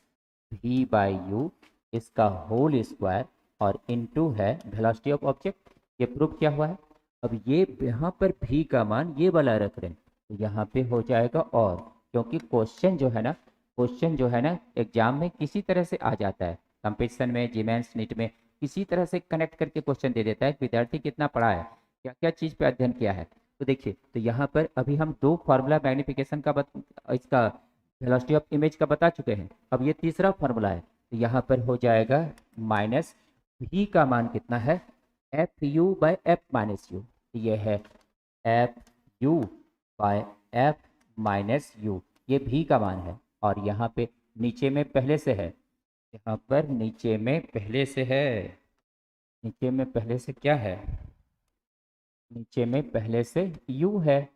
वी बाई यू, इसका होल स्क्वायर, और इनटू है वेलोसिटी ऑफ ऑब्जेक्ट। ये प्रूफ क्या हुआ है। अब ये यहाँ पर भी का मान ये वाला रख रहे हैं, तो यहाँ पे हो जाएगा और, क्योंकि क्वेश्चन जो है ना क्वेश्चन जो है ना एग्जाम में किसी तरह से आ जाता है, कंपटीशन में, जीमेंस, नीट में किसी तरह से कनेक्ट करके क्वेश्चन दे देता है कि विद्यार्थी कितना पढ़ा है, क्या क्या चीज़ पे अध्ययन किया है। तो देखिए, तो यहाँ पर अभी हम दो फार्मूला मैग्निफिकेशन का इसका वेलोसिटी ऑफ इमेज का बता चुके हैं। अब ये तीसरा फार्मूला है, तो यहाँ पर हो जाएगा माइनस भी का मान कितना है, F U by F minus you. ये है F U by F minus you, ये भी का मान है। और यहाँ पे नीचे में पहले से है, यहाँ पर नीचे में पहले से है, नीचे में पहले से क्या है, नीचे में पहले से u है,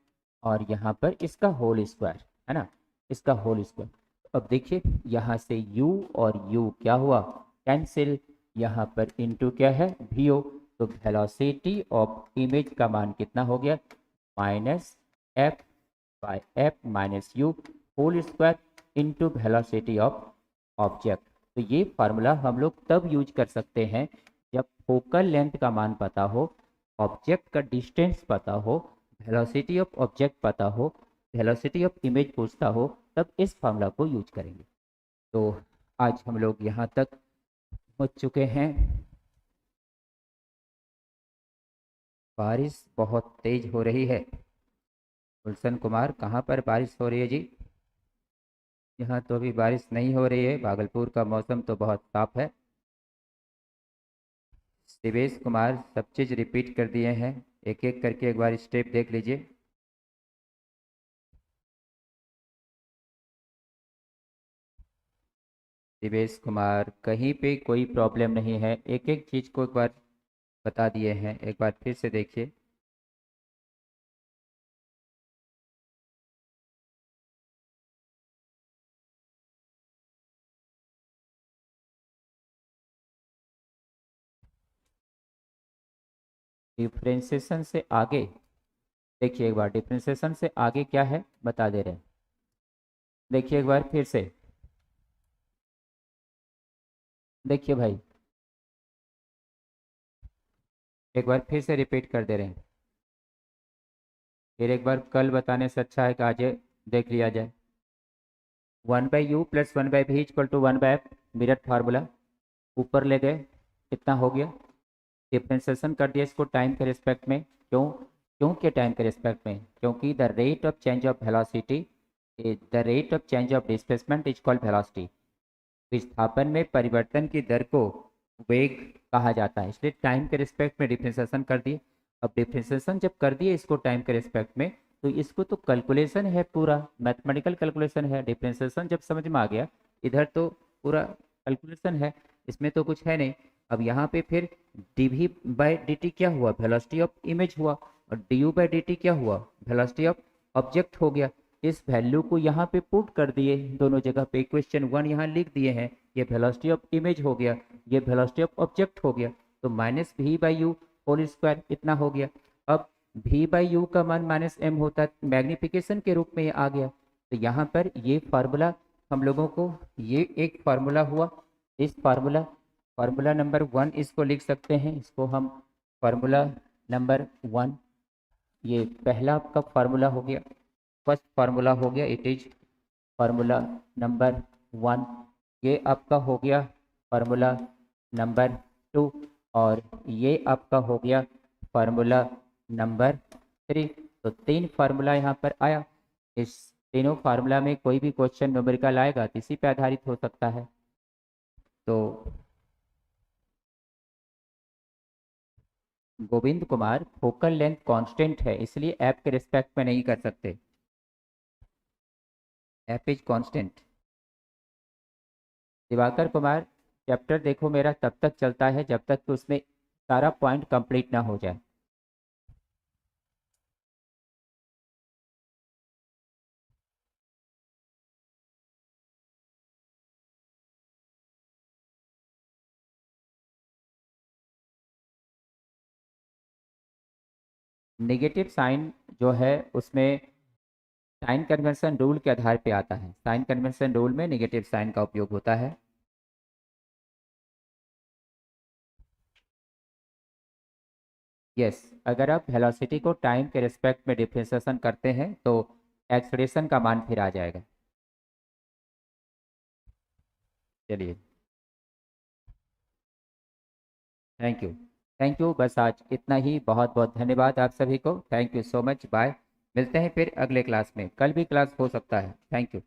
और यहाँ पर इसका होल स्क्वायर है ना, इसका होल स्क्वायर। अब देखिए यहाँ से u और u क्या हुआ, कैंसिल, यहाँ पर इनटू क्या है, vo। तो वेलोसिटी ऑफ इमेज का मान कितना हो गया, minus F by F minus U whole square into velocity of object. तो ये फार्मूला हम लोग तब यूज कर सकते हैं जब फोकल लेंथ का मान पता हो, ऑब्जेक्ट का डिस्टेंस पता हो, वेलोसिटी ऑफ ऑब्जेक्ट पता हो, वेलोसिटी ऑफ इमेज पूछता हो, तब इस फार्मूला को यूज करेंगे। तो आज हम लोग यहाँ तक पहुँच चुके हैं। बारिश बहुत तेज हो रही है। गुलशन कुमार, कहाँ पर बारिश हो रही है जी? यहाँ तो अभी बारिश नहीं हो रही है, भागलपुर का मौसम तो बहुत साफ है। दिवेश कुमार, सब चीज़ रिपीट कर दिए हैं, एक एक करके एक बार स्टेप देख लीजिए। दिवेश कुमार, कहीं पे कोई प्रॉब्लम नहीं है, एक एक चीज़ को एक बार बता दिए हैं, एक बार फिर से देखिए। डिफ्रेंसिएशन से आगे, देखिए एक बार डिफ्रेंसिएशन से आगे क्या है बता दे रहे हैं, देखिए एक बार फिर से, देखिए भाई एक बार फिर से रिपीट कर दे रहे हैं, फिर एक बार कल बताने से अच्छा है कि आज देख लिया जाए। 1/u plus 1/v equal to 1/f, mirror formula ऊपर ले गए, कितना हो गया, डिफ्रेंसिएशन कर दिया इसको टाइम के रिस्पेक्ट में। क्यों, क्यों के टाइम के रिस्पेक्ट में, क्योंकि the rate of change of velocity, the rate of change of displacement is called velocity. विस्थापन में परिवर्तन की दर को वेग कहा जाता है, इसलिए टाइम के रिस्पेक्ट में डिफ्रेंसिएशन कर दिए। अब डिफ्रेंसिएशन जब कर दिए इसको टाइम के रिस्पेक्ट में, तो इसको तो कैलकुलेशन है, पूरा मैथमेटिकल कैलकुलेशन है। डिफ्रेंसिएशन जब समझ में आ गया, इधर तो पूरा कैलकुलेशन है, इसमें तो कुछ है नहीं। अब यहाँ पे फिर dv बाई dt क्या हुआ, वेलोसिटी ऑफ इमेज हुआ, और du बाई dt क्या हुआ, वेलोसिटी ऑफ ऑब्जेक्ट हो गया। इस वैल्यू को यहाँ पे पुट कर दिए दोनों जगह पे, इक्वेशन 1 यहाँ लिख दिए हैं, ये वेलोसिटी ऑफ इमेज हो गया, ये वेलोसिटी ऑफ ऑब्जेक्ट हो गया। तो माइनस भी बाई यू होल स्क्वायर इतना हो गया। अब भी बाई यू का मान माइनस एम होता है, मैग्निफिकेशन के रूप में ये आ गया। तो यहाँ पर ये फार्मूला हम लोगों को, ये एक फार्मूला हुआ, इस फार्मूला, फार्मूला नंबर 1 इसको लिख सकते हैं, इसको हम फार्मूला नंबर 1, ये पहला आपका फार्मूला हो गया, फर्स्ट फार्मूला हो गया, इट इज फार्मूला नंबर 1। ये आपका हो गया फार्मूला नंबर 2, और ये आपका हो गया फार्मूला नंबर 3। तो 3 फार्मूला यहाँ पर आया। इस तीनों फार्मूला में कोई भी क्वेश्चन न्यूमेरिकल आएगा तो इसी पे आधारित हो सकता है। तो Govind Kumar, focal length constant है, इसलिए ऐप के रिस्पेक्ट में नहीं कर सकते, app is constant. Diwakar Kumar, chapter देखो मेरा तब तक चलता है जब तक कि उसमें सारा पॉइंट कंप्लीट ना हो जाए। नेगेटिव साइन जो है उसमें साइन कन्वेंशन रूल के आधार पे आता है, साइन कन्वेंशन रूल में नेगेटिव साइन का उपयोग होता है। यस, अगर आप वेलोसिटी को टाइम के रिस्पेक्ट में डिफरेंशिएशन करते हैं तो एक्सलेशन का मान फिर आ जाएगा। चलिए, थैंक यू। थैंक यू, बस आज इतना ही। बहुत बहुत धन्यवाद आप सभी को। Thank you so much. Bye. मिलते हैं फिर अगले क्लास में, कल भी क्लास हो सकता है। Thank you.